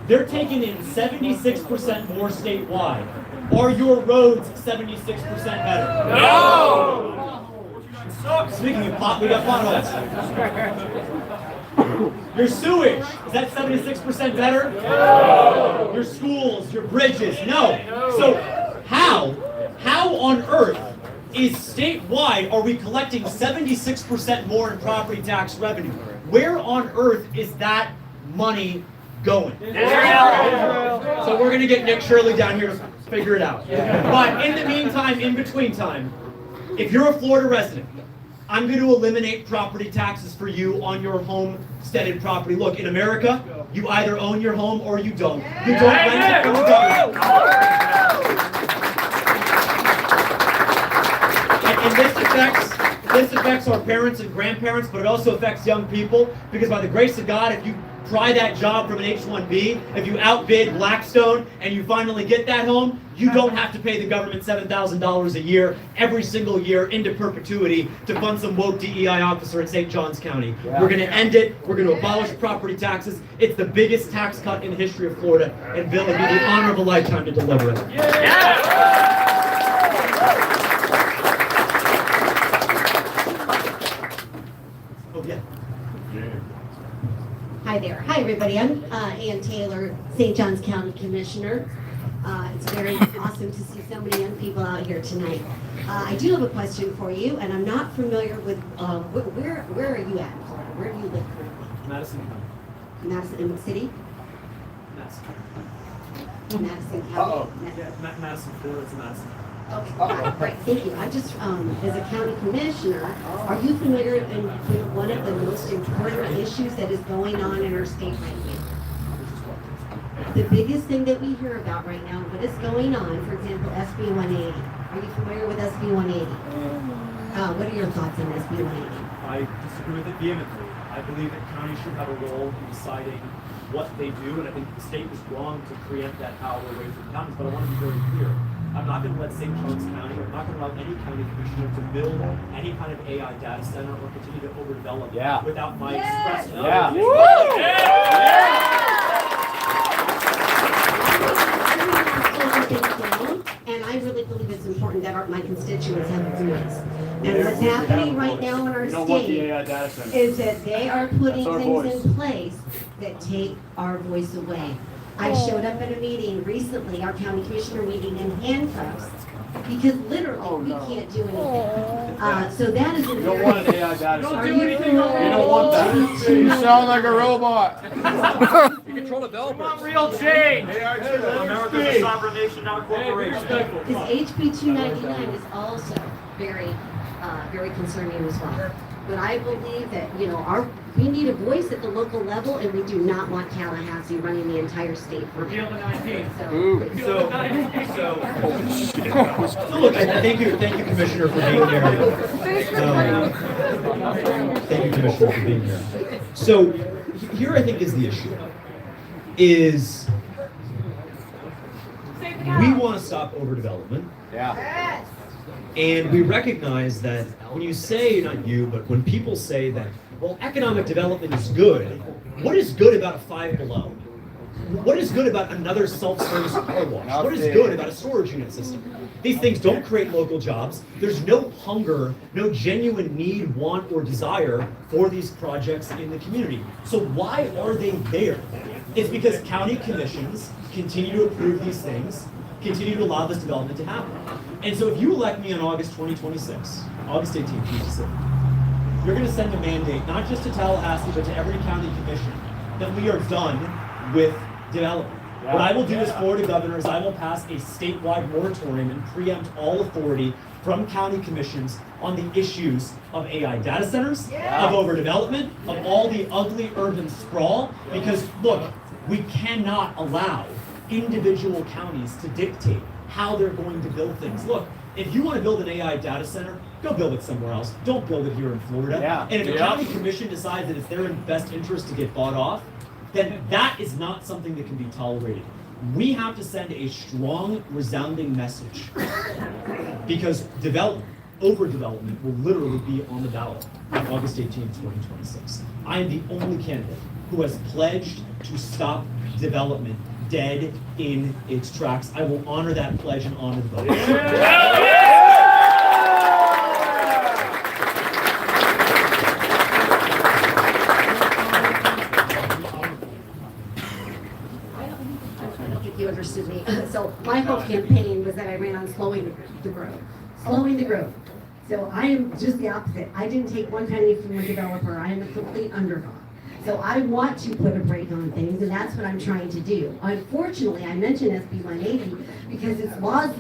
they're taking in 76% more statewide. Are your roads 76% better? No! Speaking of pot, we got potholes. Your sewage, is that 76% better? No! Your schools, your bridges, no. So how on earth is statewide are we collecting 76% more in property tax revenue? Where on earth is that money going? Israel. So we're gonna get Nick Shirley down here to figure it out. But in the meantime, in between time, if you're a Florida resident, I'm going to eliminate property taxes for you on your homesteaded property. Look, in America, you either own your home or you don't. You don't rent it from the government. And this affects our parents and grandparents, but it also affects young people, because by the grace of God, if you try that job from an H-1B, if you outbid Blackstone and you finally get that home, you don't have to pay the government $7,000 a year every single year into perpetuity to fund some woke DEI officer in St. Johns County. We're going to end it. We're going to abolish property taxes. It's the biggest tax cut in the history of Florida, and Bill, it'll be the honor of a lifetime to deliver it. Oh, yeah. Hi there. Hi, everybody. I'm Ann Taylor, St. Johns County Commissioner. It's very awesome to see so many young people out here tonight. I do have a question for you, and I'm not familiar with, where are you at in Florida? Where do you live currently? Madison County. Madison, in what city? Madison. Madison County. Yeah, Madison, Florida, it's Madison. Okay, great, thank you. I just, as a county commissioner, are you familiar with one of the most important issues that is going on in our state right now? The biggest thing that we hear about right now, what is going on, for example, SB 180. Are you familiar with SB 180? What are your thoughts on SB 180? I disagree with it vehemently. I believe that counties should have a role in deciding what they do, and I think the state was wrong to preempt that power away from counties, but I want to be very clear. I'm not going to let St. Johns County, I'm not going to allow any county commissioner to build any kind of AI data center or continue to overdevelop without my express And I really believe it's important that my constituents have a voice. And what's happening right now in our state is that they are putting things in place that take our voice away. I showed up at a meeting recently, our county commissioner meeting, in handcuffs, because literally we can't do anything. So that is a very... You don't want an AI data center. Don't do anything. You don't want that. You sound like a robot. You control developers. real change! America's a sovereign nation, not a corporation. This HB 299 is also very concerning as well. But I believe that, we need a voice at the local level, and we do not want Tallahassee running the entire state. Repeal the 19th. So look, thank you, Commissioner, for being here. Thank you, Commissioner, for being here. So here, I think, is the issue. Is we want to stop overdevelopment. Yeah. And we recognize that when you say, not you, but when people say that, well, economic development is good, what is good about a Five Below? What is good about another self-service car wash? What is good about a storage unit system? These things don't create local jobs. There's no hunger, no genuine need, want, or desire for these projects in the community. So why are they there? It's because county commissions continue to approve these things, continue to allow this development to happen. And so if you elect me on August 2026, August 18th, you're going to send a mandate, not just to Tallahassee, but to every county commission, that we are done with development. What I will do as Florida governor is I will pass a statewide moratorium and preempt all authority from county commissions on the issues of AI data centers, of overdevelopment, of all the ugly urban sprawl, because look, we cannot allow individual counties to dictate how they're going to build things. Look, if you want to build an AI data center, go build it somewhere else. Don't build it here in Florida. And if a county commission decides that it's their best interest to get bought off, then that is not something that can be tolerated. We have to send a strong, resounding message, because development, overdevelopment, will literally be on the ballot on August 18th, 2026. I am the only candidate who has pledged to stop development dead in its tracks. I will honor that pledge and honor the vote. You understood me. So my whole campaign was that I ran on slowing the growth. Slowing the growth. So I am just the opposite. I didn't take one penny from a developer. I am a complete underdog. So I want to put a brake on things, and that's what I'm trying to do. Unfortunately, I mentioned SB 180 because it's laws,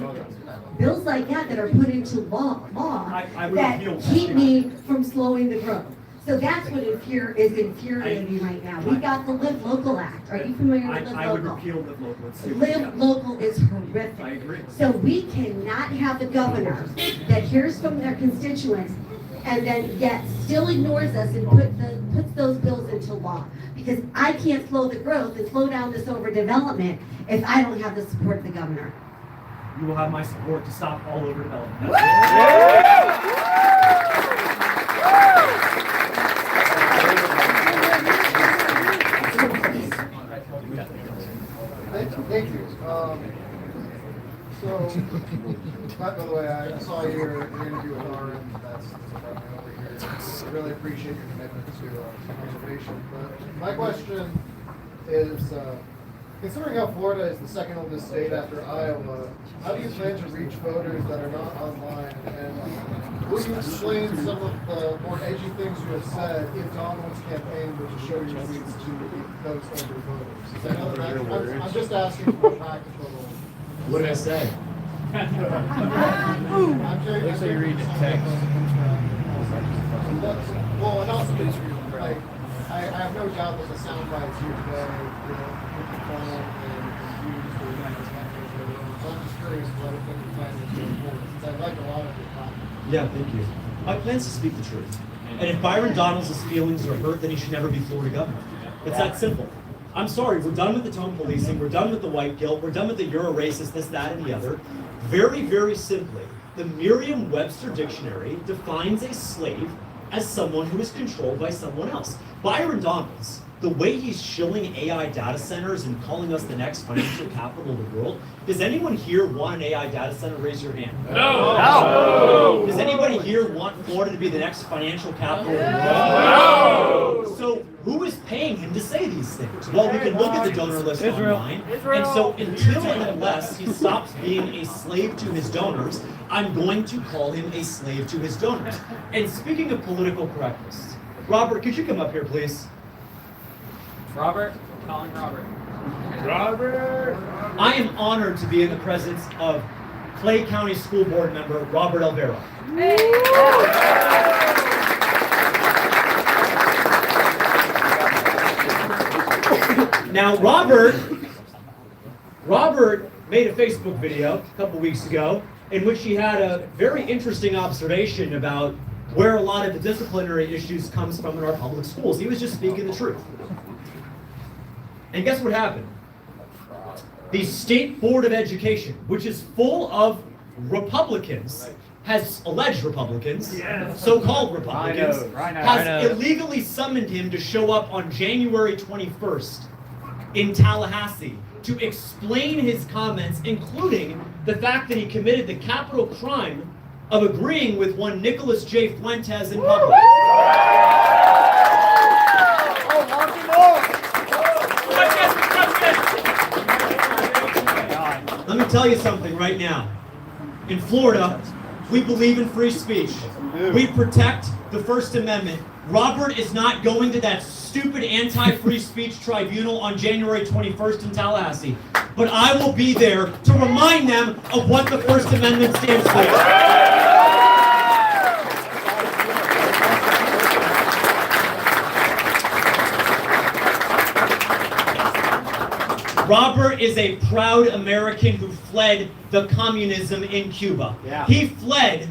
bills like that are put into law that keep me from slowing the growth. So that's what is infuriating me right now. We got the Live Local Act. Are you familiar with Live Local? I would repeal Live Local. Live Local is horrific. I agree. So we cannot have the governor that hears from their constituents and then yet still ignores us and puts those bills into law. Because I can't slow the growth and slow down this overdevelopment if I don't have the support of the governor. You will have my support to stop all overdevelopment. Thank you. So, by the way, I saw your interview with Lauren. That's over here. I really appreciate your commitment to conservation. But my question is, considering how Florida is the second oldest state after Iowa, how do you plan to reach voters that are not online? And will you explain some of the more edgy things you have said if Donald's campaign were to show your tweets to those older voters? I know that I'm just asking for practical. What did I say? Looks like you're reading a text. Well, and also, like, I have no doubt that the sound bites here today, with the phone and used for campaigns. So I'm just curious what you're planning to do forward, since I like a lot of your content. Yeah, thank you. My plan is to speak the truth. And if Byron Donalds' feelings are hurt, then he should never be Florida governor. It's that simple. I'm sorry, we're done with the tone policing, we're done with the white guilt, we're done with the you're a racist, this, that, and the other. Very, very simply, the Merriam-Webster dictionary defines a slave as someone who is controlled by someone else. Byron Donalds, the way he's shilling AI data centers and calling us the next financial capital of the world, does anyone here want an AI data center? Raise your hand. No. Does anybody here want Florida to be the next financial capital of the world? No. So who is paying him to say these things? Well, we can look at the donor list online. And so until and unless he stops being a slave to his donors, I'm going to call him a slave to his donors. And speaking of political correctness, Robert, could you come up here, please? Robert? Calling Robert. Robert! I am honored to be in the presence of Clay County School Board member Robert Alvaro. Now, Robert made a Facebook video a couple weeks ago in which he had a very interesting observation about where a lot of the disciplinary issues comes from in our public schools. He was just speaking the truth. And guess what happened? The State Board of Education, which is full of Republicans, has alleged Republicans, so-called Republicans, has illegally summoned him to show up on January 21st in Tallahassee to explain his comments, including the fact that he committed the capital crime of agreeing with one Nicholas J. Fuentes in public. Let me to tell you something right now. In Florida, we believe in free speech. We protect the First Amendment. Robert is not going to that stupid anti-free speech tribunal on January 21st in Tallahassee. But I will be there to remind them of what the First Amendment stands for. Robert is a proud American who fled the communism in Cuba. Yeah. He fled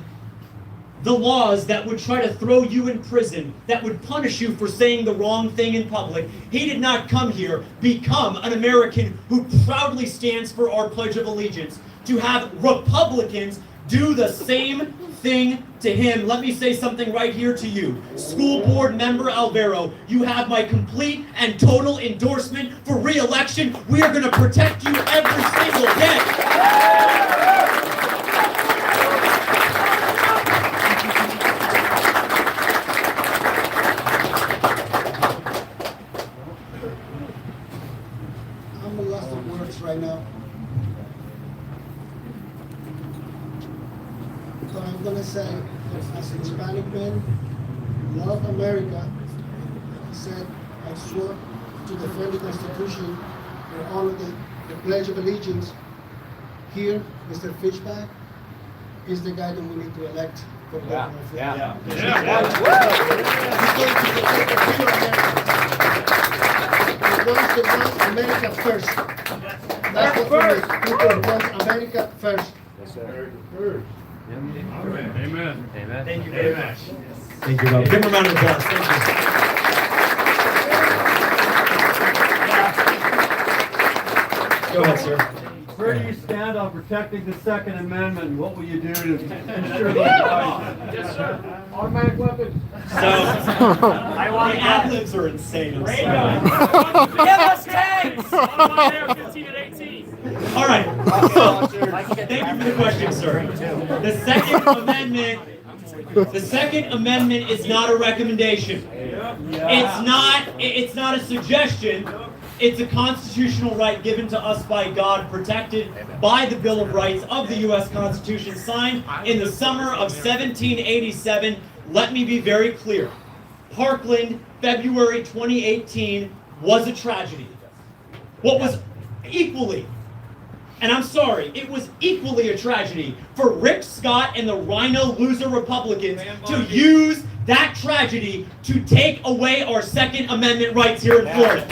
the laws that would try to throw you in prison, that would punish you for saying the wrong thing in public. He did not come here, become an American who proudly stands for our Pledge of Allegiance. To have Republicans do the same thing to him. Let me say something right here to you. School board member Alvaro, you have my complete and total endorsement for re-election. We are going to protect you every single day. I'm a lost of words right now. So I'm gonna say, as a Hispanic man, love America, I said, I swore to defend the Constitution and honor the Pledge of Allegiance. Here, Mr. Fishback is the guy that we need to elect for governor. He's going to protect the freedom of America. He wants to run America first. That's what we need. People want America first. Yes, sir. Amen. Amen. Thank you very much. Thank you, Robert. Give him a round of applause. Thank you. Go ahead, sir. Where do you stand on protecting the Second Amendment? What will you do to ensure that? Yes, sir. Automatic weapons. So, the ad-libs are insane. I'm sorry. Give us tanks! On my air 15 and 18. All right. So, thank you for the question, sir. The Second Amendment is not a recommendation. It's not a suggestion. It's a constitutional right given to us by God, protected by the Bill of Rights of the U.S. Constitution, signed in the summer of 1787. Let me be very clear. Parkland, February 2018, was a tragedy. What was equally, and I'm sorry, it was equally a tragedy for Rick Scott and the Rhino loser Republicans to use that tragedy to take away our Second Amendment rights here in Florida.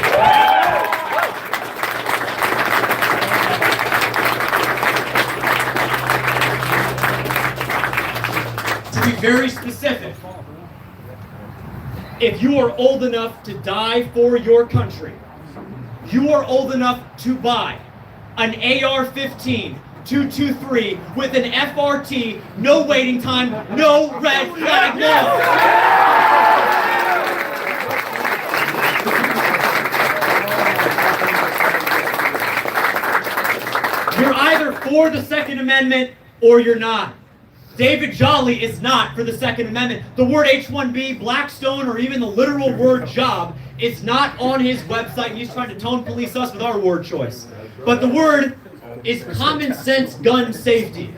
To be very specific, if you are old enough to die for your country, you are old enough to buy an AR-15 223 with an FRT, no waiting time, no red flag, no. You're either for the Second Amendment or you're not. David Jolly is not for the Second Amendment. The word H-1B, Blackstone, or even the literal word job is not on his website. He's trying to tone police us with our word choice. But the word is common sense gun safety.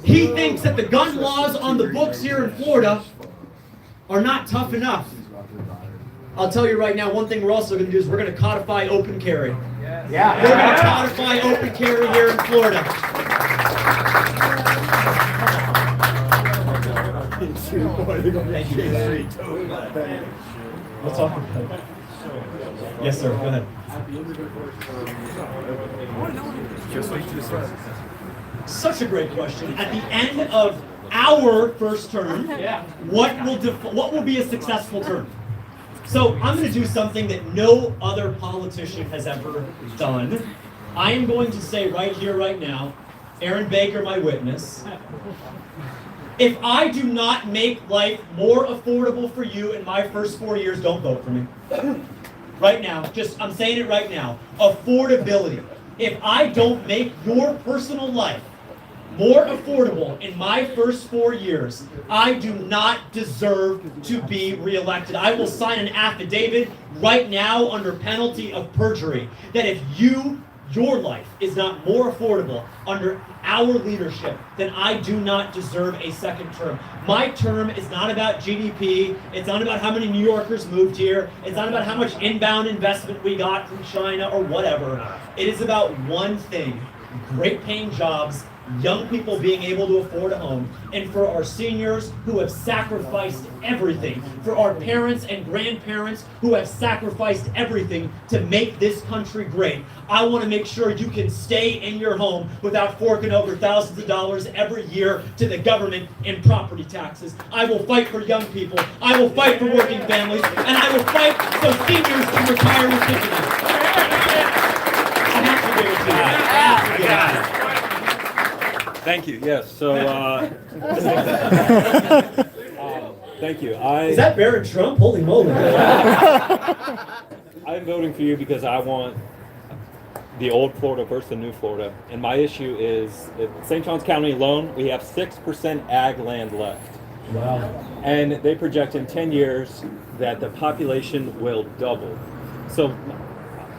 He thinks that the gun laws on the books here in Florida are not tough enough. I'll tell you right now, one thing we're also going to do is we're going to codify open carry. We're going to codify open carry here in Florida. Thank you. We'll talk about it. Yes, sir. Go ahead. Such a great question. At the end of our first term, what will be a successful term? So I'm going to do something that no other politician has ever done. I am going to say right here, right now, Aaron Baker, my witness, if I do not make life more affordable for you in my first 4 years, don't vote for me. Right now, I'm saying it right now, affordability. If I don't make your personal life more affordable in my first 4 years, I do not deserve to be reelected. I will sign an affidavit right now under penalty of perjury that if you your life is not more affordable under our leadership, then I do not deserve a second term. My term is not about GDP. It's not about how many New Yorkers moved here. It's not about how much inbound investment we got from China or whatever. It is about one thing: great paying jobs, young people being able to afford a home, and for our seniors who have sacrificed everything, for our parents and grandparents who have sacrificed everything to make this country great. I want to make sure you can stay in your home without forking over thousands of dollars every year to the government in property taxes. I will fight for young people. I will fight for working families, and I will fight so seniors can retire with dignity. I have to give it to you. I have to give it to you. Thank you. Yes. So, thank you. Is that Barrett Trump? Holy moly! I'm voting for you because I want the old Florida versus the new Florida, and my issue is in St. Johns County alone, we have 6% ag land left. Wow. And they project in 10 years that the population will double. So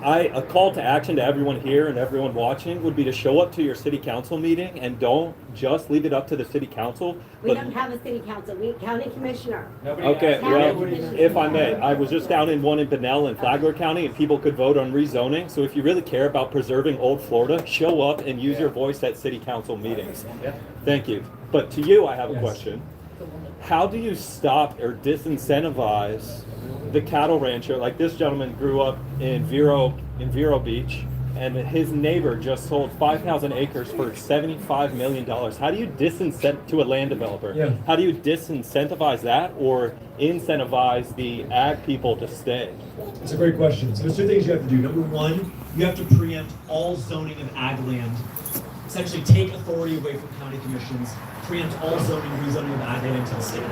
a call to action to everyone here and everyone watching would be to show up to your city council meeting and don't just leave it up to the city council. We don't have a city council, we county commissioner. Okay, well, if I may, I was just down in one in Bunnell and Flagler County, and people could vote on rezoning. So if you really care about preserving old Florida, show up and use your voice at city council meetings. Thank you. But to you, I have a question. How do you stop or disincentivize the cattle rancher? Like this gentleman grew up in Vero Beach, and his neighbor just sold 5,000 acres for $75 million. How do you disincentivize to a land developer? Yeah. How do you disincentivize that or incentivize the ag people to stay? It's a great question. So there's two things you have to do. Number one, you have to preempt all zoning of ag land. Essentially take authority away from county commissions, preempt all zoning, rezoning of ag land to the state.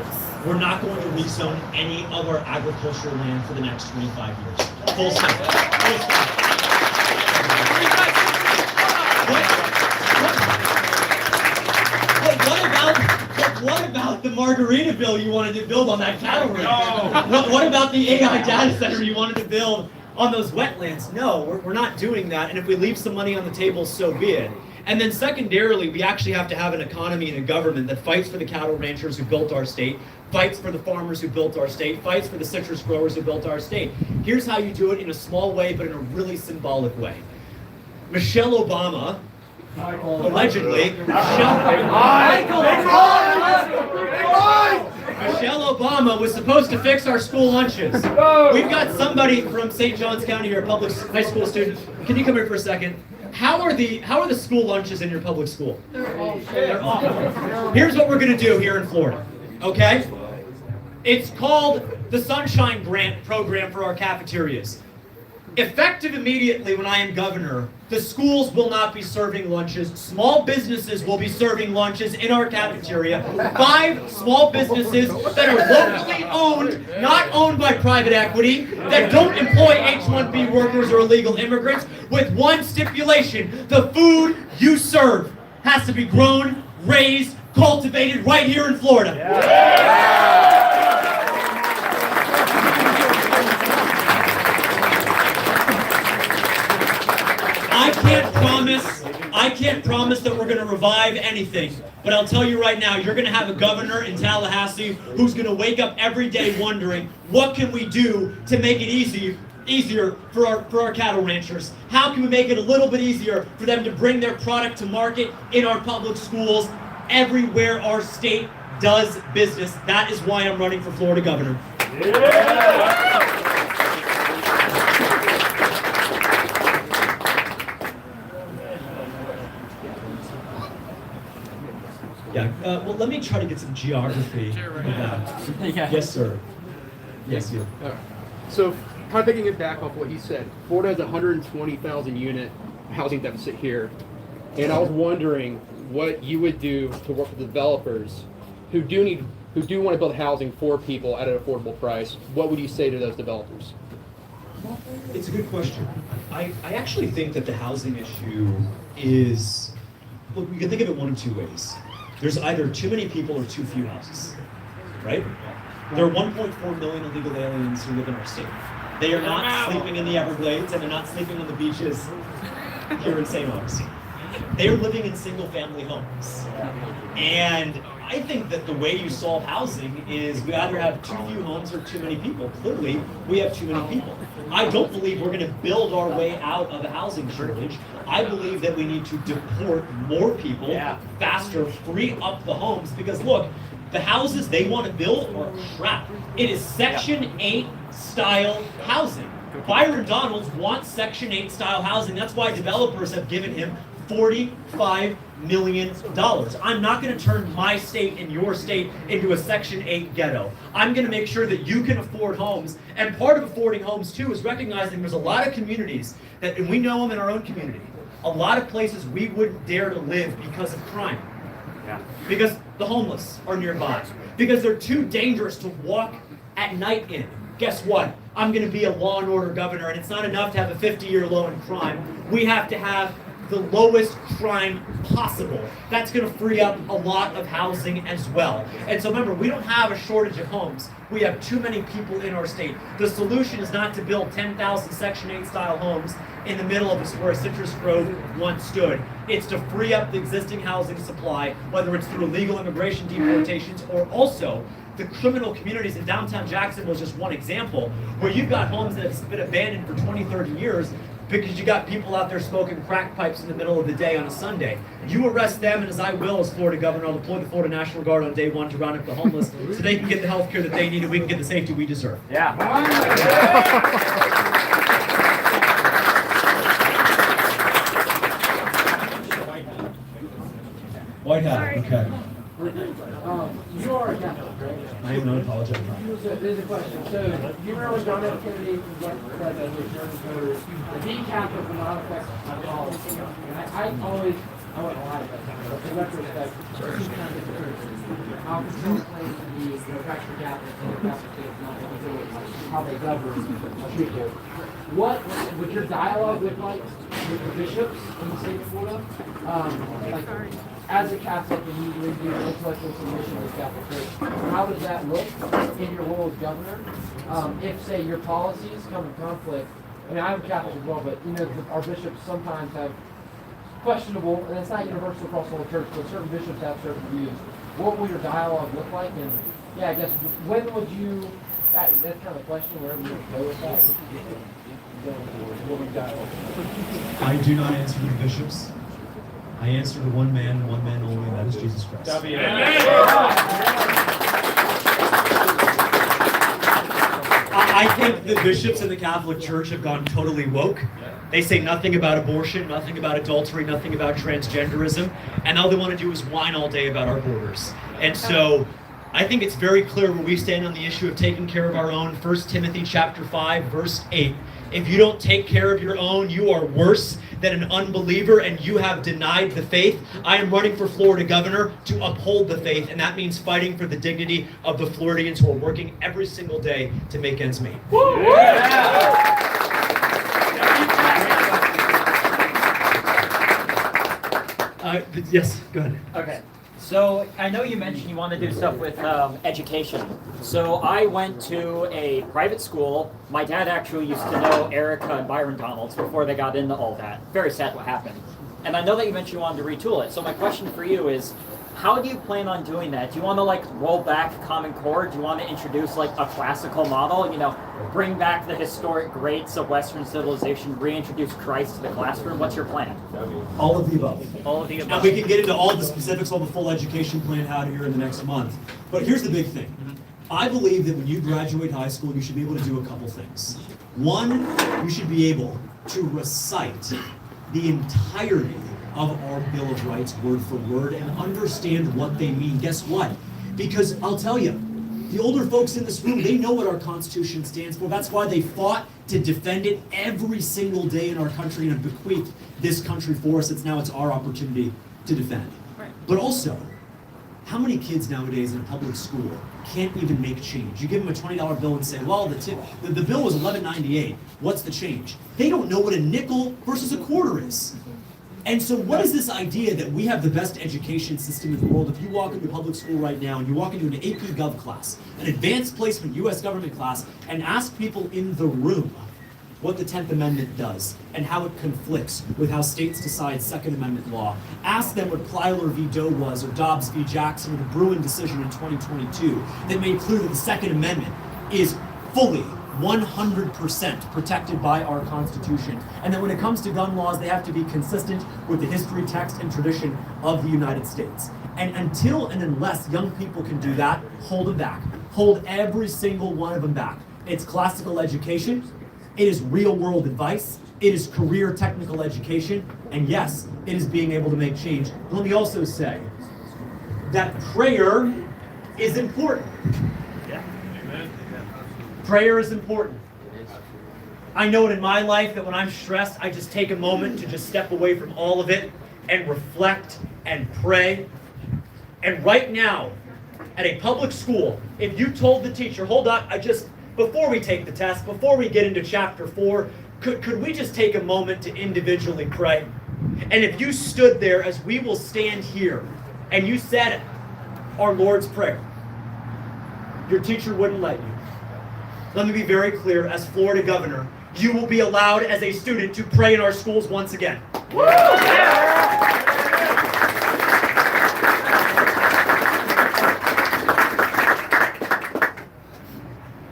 We're not going to rezone any of our agricultural land for the next 25 years. Full stop. Full stop. What about the Margaritaville you wanted to build on that cattle ranch? What about the AI data center you wanted to build on those wetlands? No, we're not doing that. And if we leave some money on the table, so be it. And then secondarily, we actually have to have an economy and a government that fights for the cattle ranchers who built our state, fights for the farmers who built our state, fights for the citrus growers who built our state. Here's how you do it in a small way, but in a really symbolic way. Michelle Obama, allegedly, Michelle Obama was supposed to fix our school lunches. We've got somebody from St. Johns County here, a public high school student. Can you come here for a second? How are the school lunches in your public school? They're awful. Here's what we're going to do here in Florida, okay? It's called the Sunshine Grant Program for our cafeterias. Effective immediately when I am governor, the schools will not be serving lunches. Small businesses will be serving lunches in our cafeteria. 5 small businesses that are locally owned, not owned by private equity, that don't employ H-1B workers or illegal immigrants, with one stipulation: the food you serve has to be grown, raised, cultivated right here in Florida. I can't promise that we're going to revive anything, but I'll tell you right now, you're going to have a governor in Tallahassee who's going to wake up every day wondering, what can we do to make it easier for our cattle ranchers? How can we make it a little bit easier for them to bring their product to market in our public schools everywhere our state does business? That is why I'm running for Florida governor. Well, let me try to get some geography of that. Yes, sir. Yes, you. So, kind of taking it back off what you said, Florida has a 120,000 unit housing deficit here, and I was wondering what you would do to work with developers who do want to build housing for people at an affordable price. What would you say to those developers? It's a good question. I actually think that the housing issue is, look, we can think of it one of two ways. There's either too many people or too few houses, right? There are 1.4 million illegal aliens who live in our state. They are not sleeping in the Everglades, and they're not sleeping on the beaches here in St. Augustine. They're living in single-family homes. And I think that the way you solve housing is we either have too few homes or too many people. Clearly, we have too many people. I don't believe we're going to build our way out of a housing shortage. I believe that we need to deport more people faster, free up the homes, because look, the houses they want to build are crap. It is Section 8 style housing. Byron Donalds wants Section 8 style housing. That's why developers have given him $45 million. I'm not going to turn my state and your state into a Section 8 ghetto. I'm going to make sure that you can afford homes. And part of affording homes, too, is recognizing there's a lot of communities that, and we know them in our own community, a lot of places we wouldn't dare to live because of crime. Because the homeless are nearby. Because they're too dangerous to walk at night in. Guess what? I'm going to be a law and order governor, and it's not enough to have a 50-year low in crime. We have to have the lowest crime possible. That's going to free up a lot of housing as well. And so remember, we don't have a shortage of homes. We have too many people in our state. The solution is not to build 10,000 Section 8 style homes in the middle of where Citrus Grove once stood. It's to free up the existing housing supply, whether it's through illegal immigration deportations or also the criminal communities in downtown Jacksonville is just one example, where you've got homes that have been abandoned for 20, 30 years because you got people out there smoking crack pipes in the middle of the day on a Sunday. You arrest them, and as I will as Florida governor, I'll deploy the Florida National Guard on day one to round up the homeless so they can get the health care that they need and we can get the safety we deserve. White hat, okay. You are a Catholic, right? I am not apologetic. There's a question. So, you remember John F. Kennedy said that the German voters, being Catholic will not affect my policy. And I always, I wouldn't lie about that, but in retrospect, two kinds of criticism. How can someone claim to be fractured Catholic and the Catholic faith not to do with how they govern people? What would your dialogue look like with the bishops in the state of Florida? Like, as a Catholic and you do intellectual submission to the Catholic Church, how does that look in your role as governor? If, say, your policies come in conflict, I mean, I'm Catholic as well, but, you know, our bishops sometimes have questionable, and it's not universal across the whole church, but certain bishops have certain views. What will your dialogue look like? And, yeah, I guess, when would you, that's kind of the question, wherever you go with that. What would dialogue? I do not answer to the bishops. I answer to one man and one man only, and that is Jesus Christ. I think the bishops in the Catholic Church have gone totally woke. They say nothing about abortion, nothing about adultery, nothing about transgenderism, and all they want to do is whine all day about our borders. And so I think it's very clear where we stand on the issue of taking care of our own. 1 Timothy chapter 5, verse 8. If you don't take care of your own, you are worse than an unbeliever and you have denied the faith. I am running for Florida governor to uphold the faith, and that means fighting for the dignity of the Floridians who are working every single day to make ends meet. Yes, go ahead. Okay. So I know you mentioned you want to do stuff with education. So I went to a private school. My dad actually used to know Erica and Byron Donalds before they got into all that. Very sad what happened. And I know that you mentioned you wanted to retool it. So my question for you is, how do you plan on doing that? Do you want to like roll back Common Core? Do you want to introduce like a classical model? You know, bring back the historic greats of Western civilization, reintroduce Christ to the classroom? What's your plan? All of the above. All of the above. And we can get into all the specifics of the full education plan out here in the next month. But here's the big thing. I believe that when you graduate high school, you should be able to do a couple things. One, you should be able to recite the entirety of our Bill of Rights word for word and understand what they mean. Guess what? Because I'll tell you, the older folks in this room, they know what our Constitution stands for. That's why they fought to defend it every single day in our country and have bequeathed this country for us. It's our opportunity to defend. Right. But also, how many kids nowadays in a public school can't even make change? You give them a $20 bill and say, well, the bill was $11.98. What's the change? They don't know what a nickel versus a quarter is. And so what is this idea that we have the best education system in the world? If you walk into public school right now and you walk into an AP Gov class, an advanced placement US government class, and ask people in the room, what the 10th Amendment does and how it conflicts with how states decide Second Amendment law. Ask them what Plyler v. Doe was, or Dobbs v. Jackson, or the Bruin decision in 2022 that made clear that the Second Amendment is fully 100% protected by our Constitution, and that when it comes to gun laws, they have to be consistent with the history, text, and tradition of the United States. And until and unless young people can do that, hold them back. Hold every single one of them back. It's classical education, it is real-world advice, it is career technical education, and yes, it is being able to make change. Let me also say that prayer is important. Prayer is important. I know it in my life that when I'm stressed, I just take a moment to just step away from all of it and reflect and pray. And right now, at a public school, if you told the teacher, hold on, before we take the test, before we get into chapter 4, could we just take a moment to individually pray? And if you stood there as we will stand here, and you said our Lord's Prayer, your teacher wouldn't let you. Let me be very clear, as Florida governor, you will be allowed as a student to pray in our schools once again. Woo!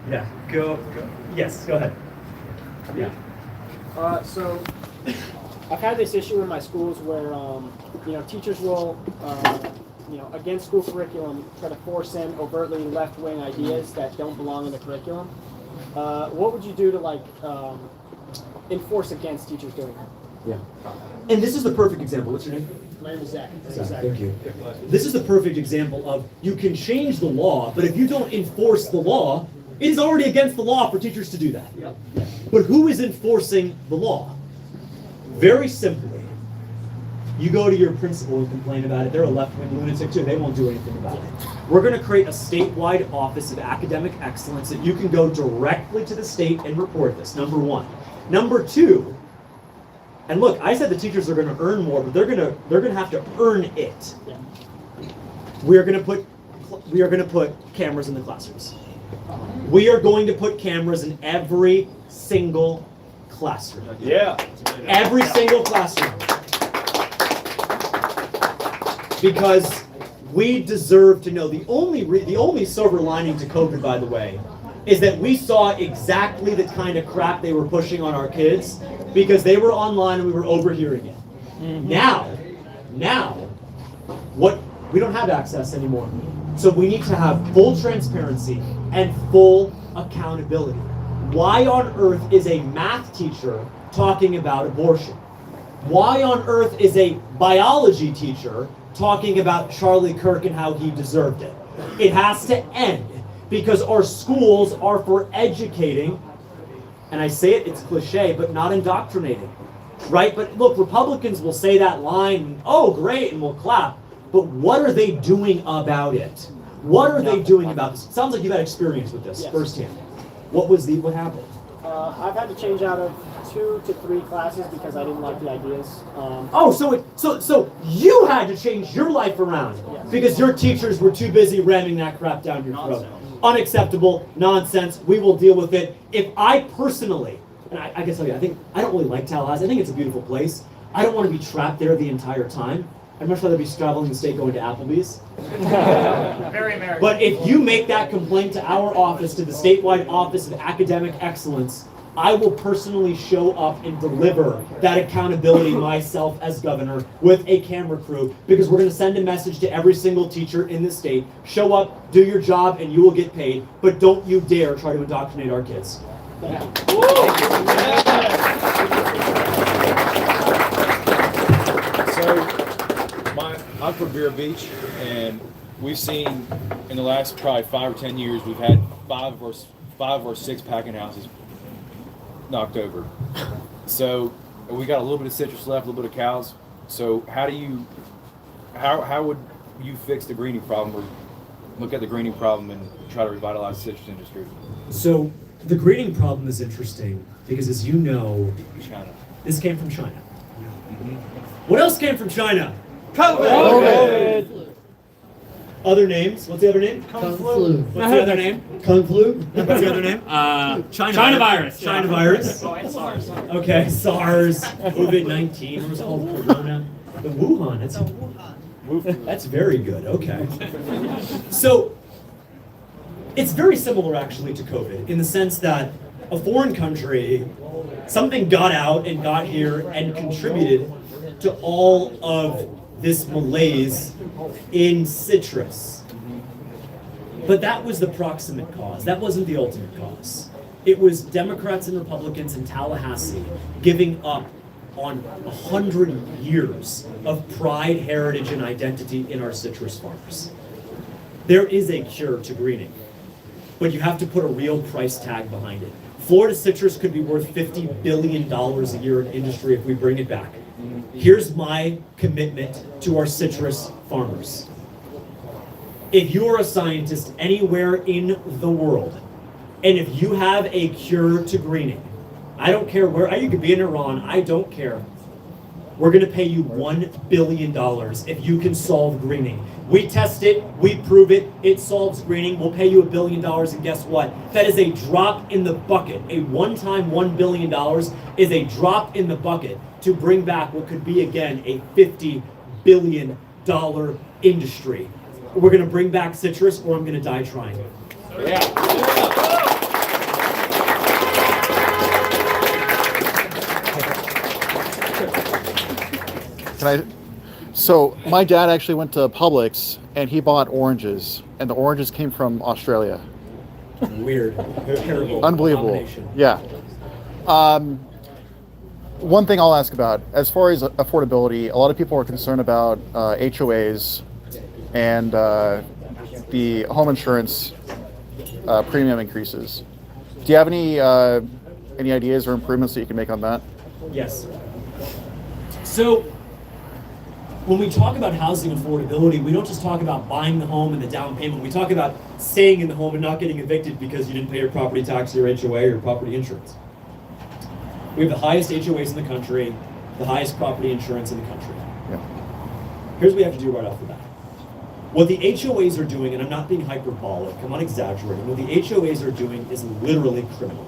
Yeah, go. Yes, go ahead. Yeah. So I've had this issue in my schools where, teachers will, against school curriculum, try to force in overtly left-wing ideas that don't belong in the curriculum. What would you do to enforce against teachers doing that? Yeah. And this is the perfect example. What's your name? My name is Zach. Thank you. This is the perfect example of you can change the law, but if you don't enforce the law, it is already against the law for teachers to do that. Yep. But who is enforcing the law? Very simply, you go to your principal and complain about it. They're a left-wing lunatic too. They won't do anything about it. We're going to create a statewide office of academic excellence that you can go directly to the state and report this, number one. Number two, and look, I said the teachers are going to earn more, but they're going to have to earn it. Yeah. We are going to put cameras in the classrooms. We are going to put cameras in every single classroom. Yeah. Every single classroom. Because we deserve to know. The only silver lining to COVID, by the way, is that we saw exactly the kind of crap they were pushing on our kids because they were online and we were overhearing it. Mm-hmm. Now, we don't have access anymore. So we need to have full transparency and full accountability. Why on earth is a math teacher talking about abortion? Why on earth is a biology teacher talking about Charlie Kirk and how he deserved it? It has to end because our schools are for educating, and I say it's cliche, but not indoctrinating, right? But look, Republicans will say that line, oh great, and we'll clap, but what are they doing about it? What are they doing about this? It sounds like you've had experience with this firsthand. What happened? I've had to change out of 2 to 3 classes because I didn't like the ideas. So you had to change your life around because your teachers were too busy ramming that crap down your throat. Unacceptable, nonsense, we will deal with it. If I personally, and I can tell you, I don't really like Tallahassee. I think it's a beautiful place. I don't want to be trapped there the entire time. I'd much rather be traveling the state going to Applebee's. Very American. But if you make that complaint to our office, to the statewide office of academic excellence, I will personally show up and deliver that accountability myself as governor with a camera crew, because we're going to send a message to every single teacher in the state. Show up, do your job, and you will get paid, but don't you dare try to indoctrinate our kids. I'm from Vero Beach, and we've seen in the last probably 5 or 10 years, we've had 5 or 6 packing houses knocked over. So we got a little bit of citrus left, a little bit of cows. So how would you fix the greening problem, or look at the greening problem and try to revitalize the citrus industry? So the greening problem is interesting because, as you know, China. This came from China. Mm-hmm. What else came from China? COVID! Other names? What's the other name? Kung flu. What's the other name? Kung flu. What's the other name? China virus. China virus. Oh, and SARS. Okay, SARS, COVID-19. What was it called? Corona. The Wuhan. That's very good. Okay. So it's very similar actually to COVID in the sense that a foreign country, something got out and got here and contributed to all of this malaise in citrus. But that was the proximate cause. That wasn't the ultimate cause. It was Democrats and Republicans in Tallahassee giving up on 100 years of pride, heritage, and identity in our citrus farms. There is a cure to greening, but you have to put a real price tag behind it. Florida citrus could be worth $50 billion a year in industry if we bring it back. Here's my commitment to our citrus farmers. If you are a scientist anywhere in the world, and if you have a cure to greening, I don't care where, you could be in Iran, I don't care. We're gonna pay you $1 billion if you can solve greening. We test it, we prove it, it solves greening, we'll pay you $1 billion, and guess what? That is a drop in the bucket. A one-time $1 billion is a drop in the bucket to bring back what could be, again, a $50 billion industry. We're gonna bring back citrus, or I'm gonna die trying. So my dad actually went to Publix and he bought oranges, and the oranges came from Australia. Weird. Terrible. Unbelievable. Combination. Yeah. One thing I'll ask about, as far as affordability, a lot of people are concerned about HOAs and the home insurance premium increases. Do you have any ideas or improvements that you can make on that? Yes. So, when we talk about housing affordability, we don't just talk about buying the home and the down payment. We talk about staying in the home and not getting evicted because you didn't pay your property tax, your HOA, or your property insurance. We have the highest HOAs in the country, the highest property insurance in the country. Yeah. Here's what we have to do right off the bat. What the HOAs are doing, and I'm not being hyperbolic, I'm not exaggerating, what the HOAs are doing is literally criminal.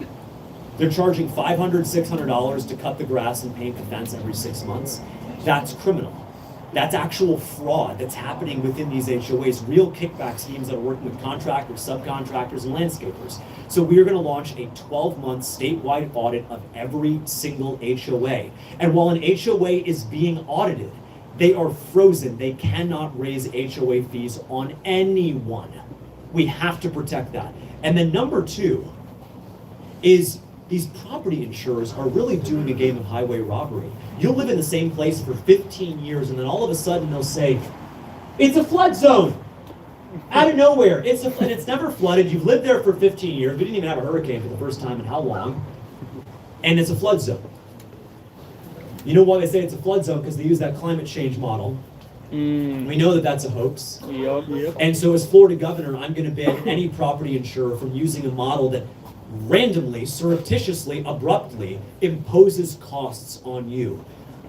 They're charging $500, $600 to cut the grass and paint the fence every 6 months. That's criminal. That's actual fraud that's happening within these HOAs, real kickback schemes that are working with contractors, subcontractors, and landscapers. So we are going to launch a 12-month statewide audit of every single HOA. And while an HOA is being audited, they are frozen. They cannot raise HOA fees on anyone. We have to protect that. And then number two is these property insurers are really doing a game of highway robbery. You'll live in the same place for 15 years, and then all of a sudden they'll say, it's a flood zone. Out of nowhere. And it's never flooded. You've lived there for 15 years. We didn't even have a hurricane for the first time in how long? And it's a flood zone. You know why they say it's a flood zone? Because they use that climate change model. We know that that's a hoax. Yep. And so as Florida governor, I'm going to ban any property insurer from using a model that randomly, surreptitiously, abruptly imposes costs on you.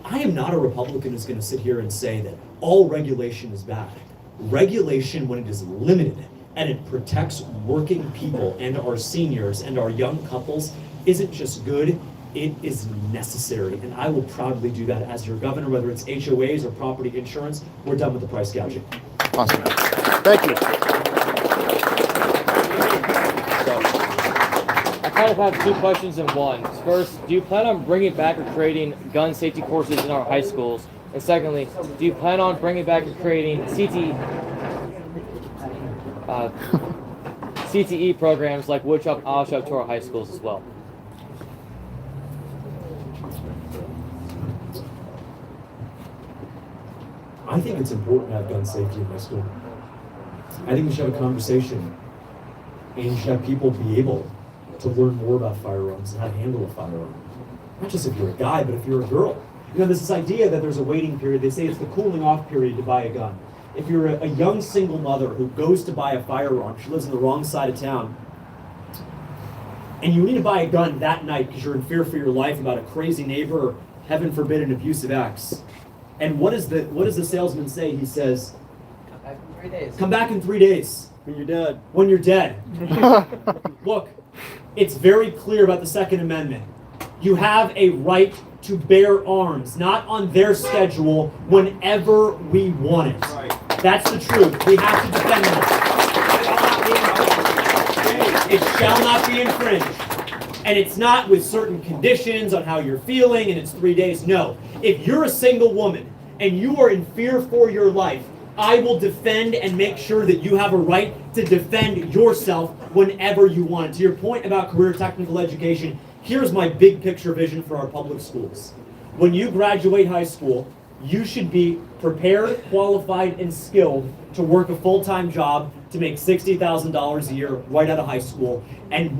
I am not a Republican who's going to sit here and say that all regulation is bad. Regulation, when it is limited and it protects working people and our seniors and our young couples, isn't just good, it is necessary. And I will proudly do that as your governor, whether it's HOAs or property insurance. We're done with the price gouging. Awesome. Thank you. I kind of have two questions in one. First, do you plan on bringing back or creating gun safety courses in our high schools? And secondly, do you plan on bringing back or creating CTE programs like woodshop, owl shop to our high schools as well? I think it's important to have gun safety in high school. I think we should have a conversation, and you should have people be able to learn more about firearms and how to handle a firearm. Not just if you're a guy, but if you're a girl. You know, there's this idea that there's a waiting period. They say it's the cooling off period to buy a gun. If you're a young single mother who goes to buy a firearm, she lives on the wrong side of town, and you need to buy a gun that night because you're in fear for your life about a crazy neighbor or, heaven forbid, an abusive ex. And what does the salesman say? He says, 3 days. Come back in 3 days. When you're dead. When you're dead. Look, it's very clear about the Second Amendment. You have a right to bear arms, not on their schedule, whenever we want it. Right. That's the truth. We have to defend them. It shall not be infringed. And it's not with certain conditions on how you're feeling and it's 3 days. No. If you're a single woman and you are in fear for your life, I will defend and make sure that you have a right to defend yourself whenever you want. To your point about career technical education, here's my big picture vision for our public schools. When you graduate high school, you should be prepared, qualified, and skilled to work a full-time job to make $60,000 a year right out of high school. And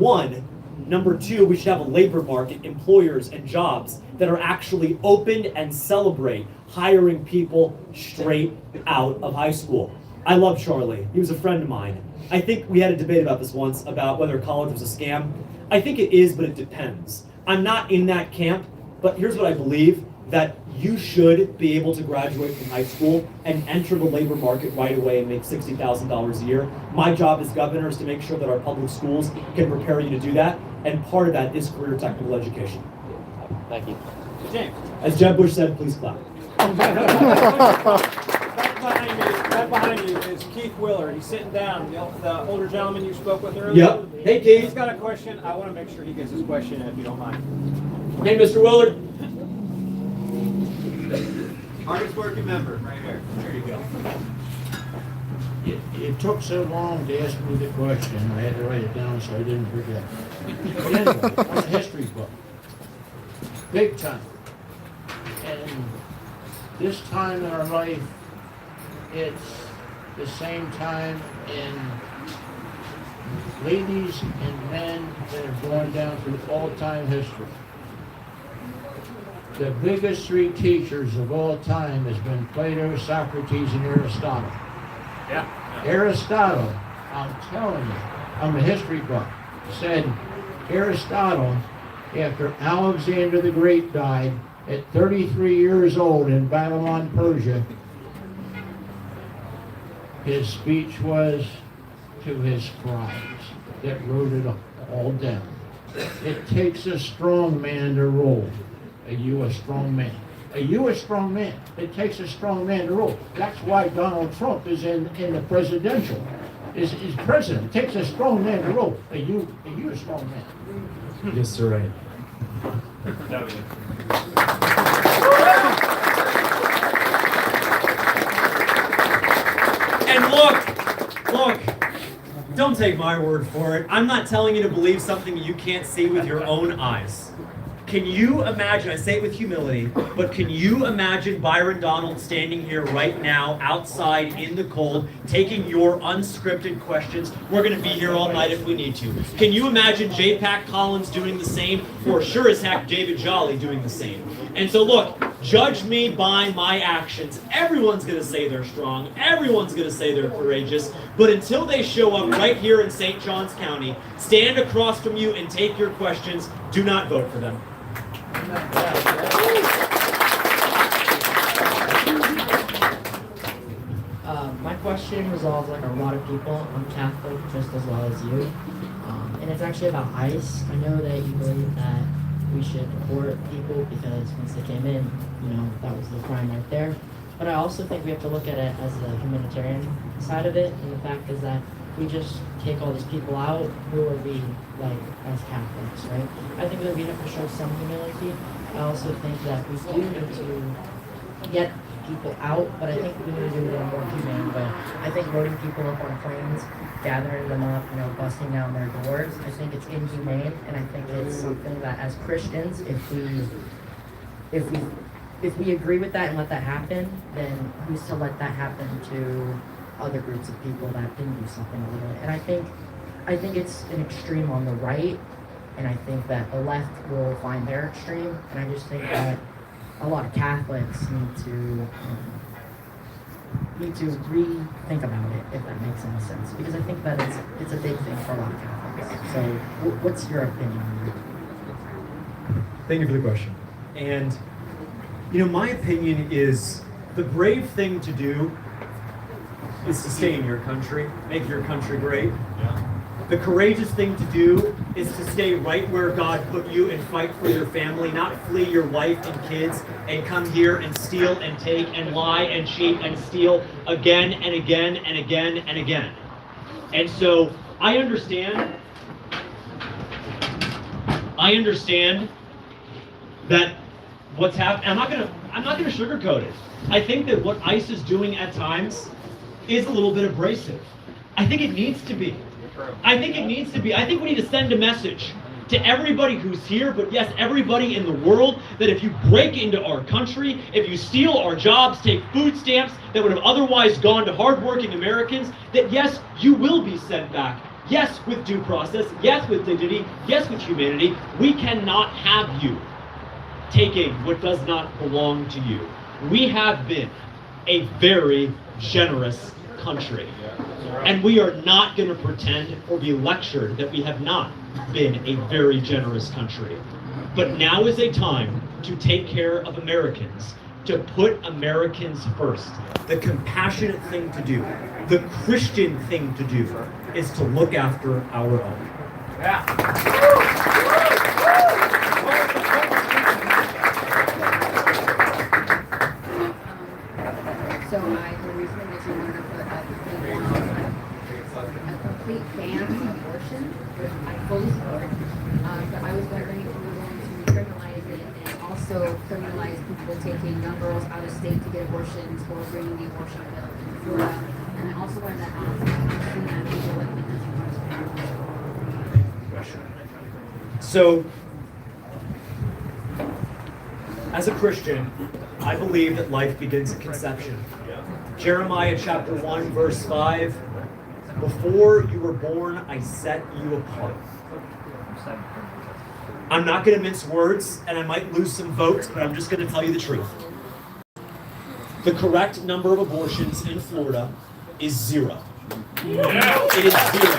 number two, we should have a labor market, employers, and jobs that are actually open and celebrate hiring people straight out of high school. I love Charlie. He was a friend of mine. I think we had a debate about this once, about whether college was a scam. I think it is, but it depends. I'm not in that camp, but here's what I believe, that you should be able to graduate from high school and enter the labor market right away and make $60,000 a year. My job as governor is to make sure that our public schools can prepare you to do that, and part of that is career technical education. Thank you. James. As Jeb Bush said, please clap. Right behind you is Keith Willard. He's sitting down, the older gentleman you spoke with earlier. Yep. Hey, Keith. He's got a question. I want to make sure he gets his question in, if you don't mind. Hey, Mr. Willard. Hardest working member, right here. There you go. It took so long to ask me the question, I had to write it down so I didn't forget. But anyway, on a history book, big time. And this time in our life, it's the same time in ladies and men that have gone down through all-time history. The biggest three teachers of all time has been Plato, Socrates, and Aristotle. Yeah. Aristotle, I'm telling you, on the history book, said Aristotle, after Alexander the Great died at 33 years old in Babylon, Persia, his speech was to his scribes that wrote it all down. It takes a strong man to rule. Are you a strong man? Are you a strong man? It takes a strong man to rule. That's why Donald Trump is in the presidential, is president. It takes a strong man to rule. Are you a strong man? Yes, sir, right. And look, don't take my word for it. I'm not telling you to believe something you can't see with your own eyes. Can you imagine, I say it with humility, but can you imagine Byron Donald standing here right now, outside in the cold, taking your unscripted questions? We're going to be here all night if we need to. Can you imagine J-Pac Collins doing the same, or sure as heck David Jolly doing the same? And so look, judge me by my actions. Everyone's going to say they're strong. Everyone's going to say they're courageous. But until they show up right here in St. Johns County, stand across from you and take your questions, do not vote for them. My question resolves like a lot of people. I'm Catholic just as well as you. And it's actually about ICE. I know that you believe that we should deport people because once they came in, that was the crime right there. But I also think we have to look at it as the humanitarian side of it. And the fact is that we just take all these people out, who are we like as Catholics, right? I think that we have to show some humility. I also think that we do need to get people out, but I think we need to do it in a more humane way. I think loading people up on planes, gathering them up, busting down their doors, I think it's inhumane, and I think it's something that as Christians, if we agree with that and let that happen, then who's to let that happen to other groups of people that didn't do something a little bit. And I think it's an extreme on the right, and I think that the left will find their extreme, and I just think that a lot of Catholics need to rethink about it, if that makes any sense, because I think that it's a big thing for a lot of Catholics. So what's your opinion on that? Thank you for the question. And my opinion is the brave thing to do is to stay in your country, make your country great. The courageous thing to do is to stay right where God put you and fight for your family, not flee your wife and kids and come here and steal and take and lie and cheat and steal again and again and again and again. And so I understand that what's happening, I'm not gonna sugarcoat it. I think that what ICE is doing at times is a little bit abrasive. I think it needs to be. I think we need to send a message to everybody who's here, but yes, everybody in the world, that if you break into our country, if you steal our jobs, take food stamps that would have otherwise gone to hardworking Americans, that yes, you will be sent back. Yes, with due process. Yes, with dignity. Yes, with humanity. We cannot have you taking what does not belong to you. We have been a very generous country. And we are not going to pretend or be lectured that we have not been a very generous country. But now is a time to take care of Americans, to put Americans first. The compassionate thing to do, the Christian thing to do, is to look after our own. So I recently mentioned one of a complete ban on abortion, which I fully support. But I was wondering if we were going to criminalize it and also criminalize people taking young girls out of state to get abortions or bringing the abortion bill in Florida. And I also wanted to ask So, as a Christian, I believe that life begins at conception. Jeremiah chapter 1, verse 5, before you were born, I set you apart. I'm not going to mince words, and I might lose some votes, but I'm just going to tell you the truth. The correct number of abortions in Florida is 0. It is 0.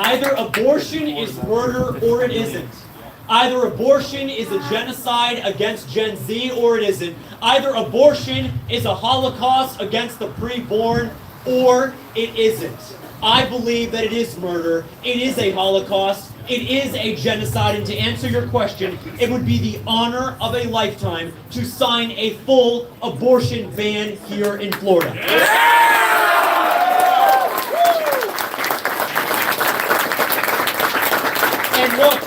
Either abortion is murder or it isn't. Either abortion is a genocide against Gen Z or it isn't. Either abortion is a Holocaust against the preborn or it isn't. I believe that it is murder. It is a Holocaust. It is a genocide. And to answer your question, it would be the honor of a lifetime to sign a full abortion ban here in Florida. And look,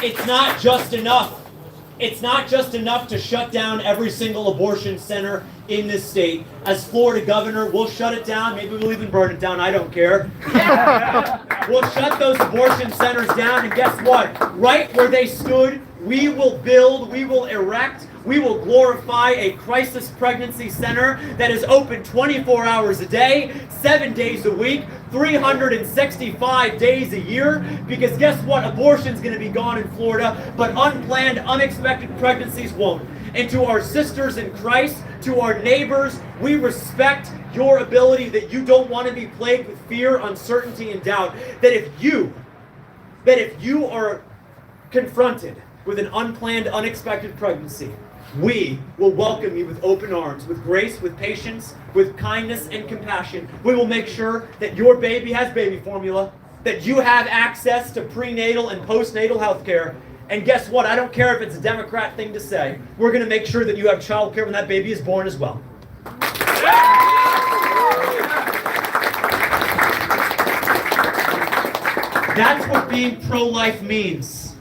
it's not just enough. It's not just enough to shut down every single abortion center in this state. As Florida governor, we'll shut it down. Maybe we'll even burn it down. I don't care. We'll shut those abortion centers down, and guess what? Right where they stood, we will build, we will erect, we will glorify a crisis pregnancy center that is open 24 hours a day, 7 days a week, 365 days a year, because guess what? Abortion's going to be gone in Florida, but unplanned, unexpected pregnancies won't. And to our sisters in Christ, to our neighbors, we respect your ability, that you don't want to be plagued with fear, uncertainty, and doubt. That if you are confronted with an unplanned, unexpected pregnancy, we will welcome you with open arms, with grace, with patience, with kindness and compassion. We will make sure that your baby has baby formula, that you have access to prenatal and postnatal health care. And guess what? I don't care if it's a Democrat thing to say. We're going to make sure that you have child care when that baby is born as well. That's what being pro-life means.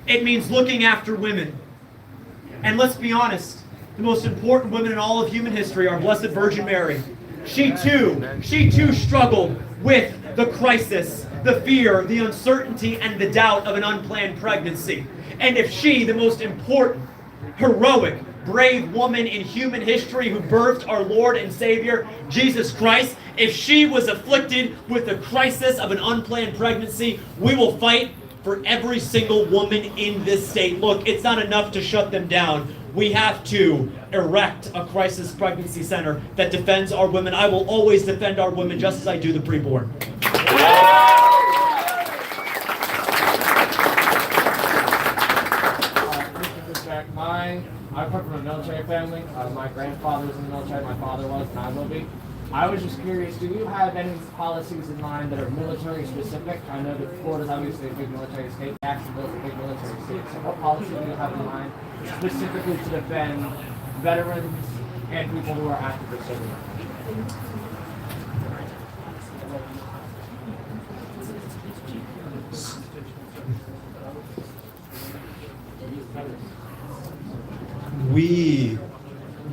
It means looking after women. And let's be honest, the most important women in all of human history are Blessed Virgin Mary. She too struggled with the crisis, the fear, the uncertainty, and the doubt of an unplanned pregnancy. And if she, the most important, heroic, brave woman in human history who birthed our Lord and Savior, Jesus Christ, if she was afflicted with the crisis of an unplanned pregnancy, we will fight for every single woman in this state. Look, it's not enough to shut them down. We have to erect a crisis pregnancy center that defends our women. I will always defend our women just as I do the preborn. Fishback, my a military family. My grandfather was in the military, my father was, and I will be. I was just curious, do you have any policies in mind that are military specific? I know that Florida's obviously a big military state, Jacksonville's a big military state. So what policy do you have in mind specifically to defend veterans and people who are actively serving?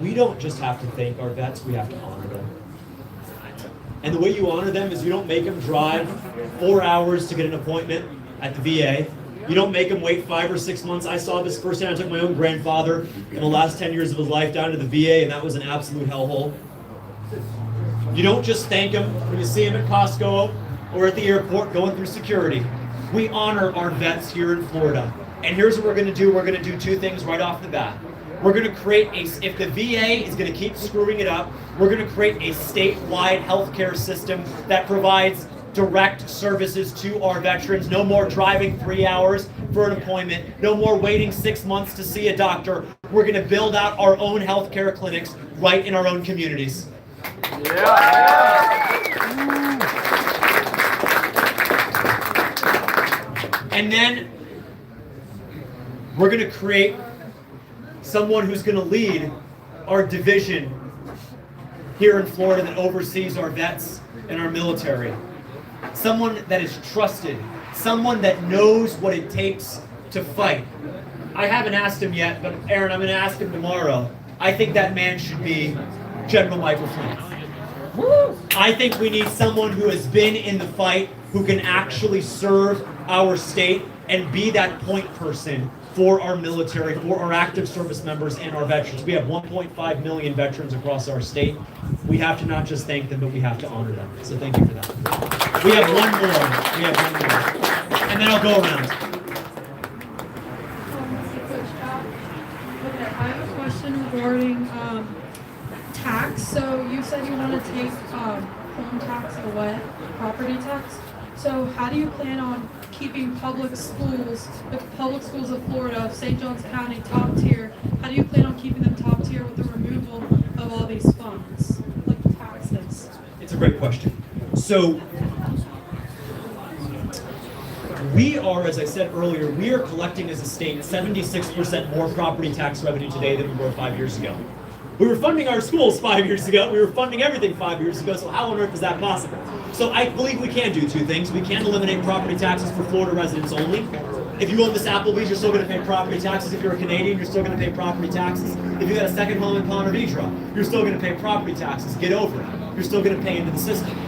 We don't just have to thank our vets, we have to honor them. And the way you honor them is you don't make them drive 4 hours to get an appointment at the VA. You don't make them wait 5 or 6 months. I saw this firsthand. I took my own grandfather in the last 10 years of his life down to the VA, and that was an absolute hellhole. You don't just thank him when you see him at Costco or at the airport going through security. We honor our vets here in Florida. And here's what we're going to do. We're going to do two things right off the bat. We're going to create if the VA is going to keep screwing it up, we're going to create a statewide healthcare system that provides direct services to our veterans. No more driving 3 hours for an appointment. No more waiting 6 months to see a doctor. We're going to build out our own healthcare clinics right in our own communities. And then we're going to create someone who's going to lead our division here in Florida that oversees our vets and our military. Someone that is trusted, someone that knows what it takes to fight. I haven't asked him yet, but Aaron, I'm going to ask him tomorrow. I think that man should be General Michael Flynn. I think we need someone who has been in the fight, who can actually serve our state and be that point person for our military, for our active service members and our veterans. We have 1.5 million veterans across our state. We have to not just thank them, but we have to honor them. So thank you for that. We have one more. And then I'll go around. I have a question regarding tax. So you said you want to take home tax away, property tax. So how do you plan on keeping public schools, the public schools of Florida, St. Johns County, top tier? How do you plan on keeping them top tier with the removal of all these funds, like the taxes? It's a great question. So we are, as I said earlier, we are collecting as a state 76% more property tax revenue today than we were 5 years ago. We were funding our schools 5 years ago. We were funding everything 5 years ago. So how on earth is that possible? So I believe we can do two things. We can eliminate property taxes for Florida residents only. If you own this Applebee's, you're still going to pay property taxes. If you're a Canadian, you're still going to pay property taxes. If you got a second home in Ponte Vedra, you're still going to pay property taxes. Get over it. You're still going to pay into the system.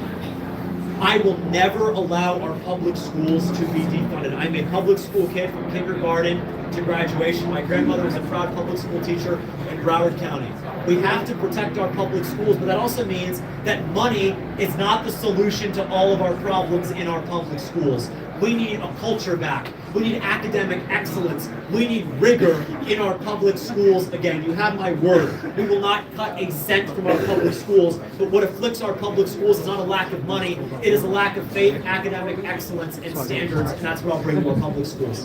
I will never allow our public schools to be defunded. I'm a public school kid from kindergarten to graduation. My grandmother was a proud public school teacher in Broward County. We have to protect our public schools, but that also means that money is not the solution to all of our problems in our public schools. We need a culture back. We need academic excellence. We need rigor in our public schools. Again, you have my word. We will not cut a cent from our public schools, but what afflicts our public schools is not a lack of money. It is a lack of faith, academic excellence, and standards, and that's what I'll bring to our public schools.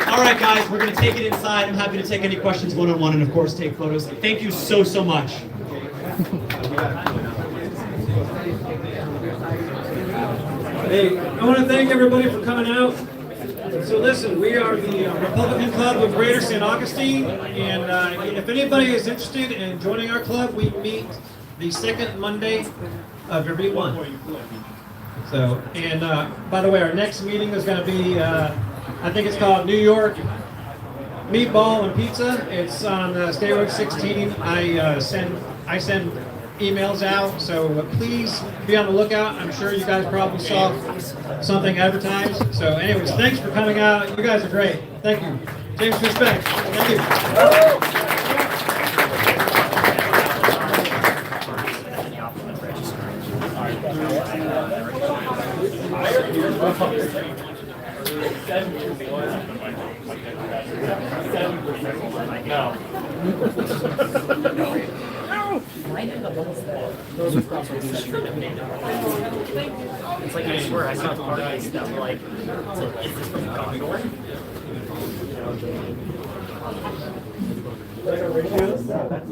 All right, guys, we're going to take it inside. I'm happy to take any questions one-on-one and, of course, take photos. Thank you so, so much. Hey, I want to thank everybody for coming out. So listen, we are the Republican Club of Greater St. Augustine, and if anybody is interested in joining our club, we meet the second Monday of every month. So, and by the way, our next meeting is going to be, I think it's called New York Meatball and Pizza. It's on State Road 16. I send emails out, so please be on the lookout. I'm sure you guys probably saw something advertised. So anyways, thanks for coming out. You guys are great. Thank you. James Fishback. Thank you. Why do the ones that those across the street have made It's like, I swear, I saw part of this stuff, like, it's like, is this from Gondor? No, that's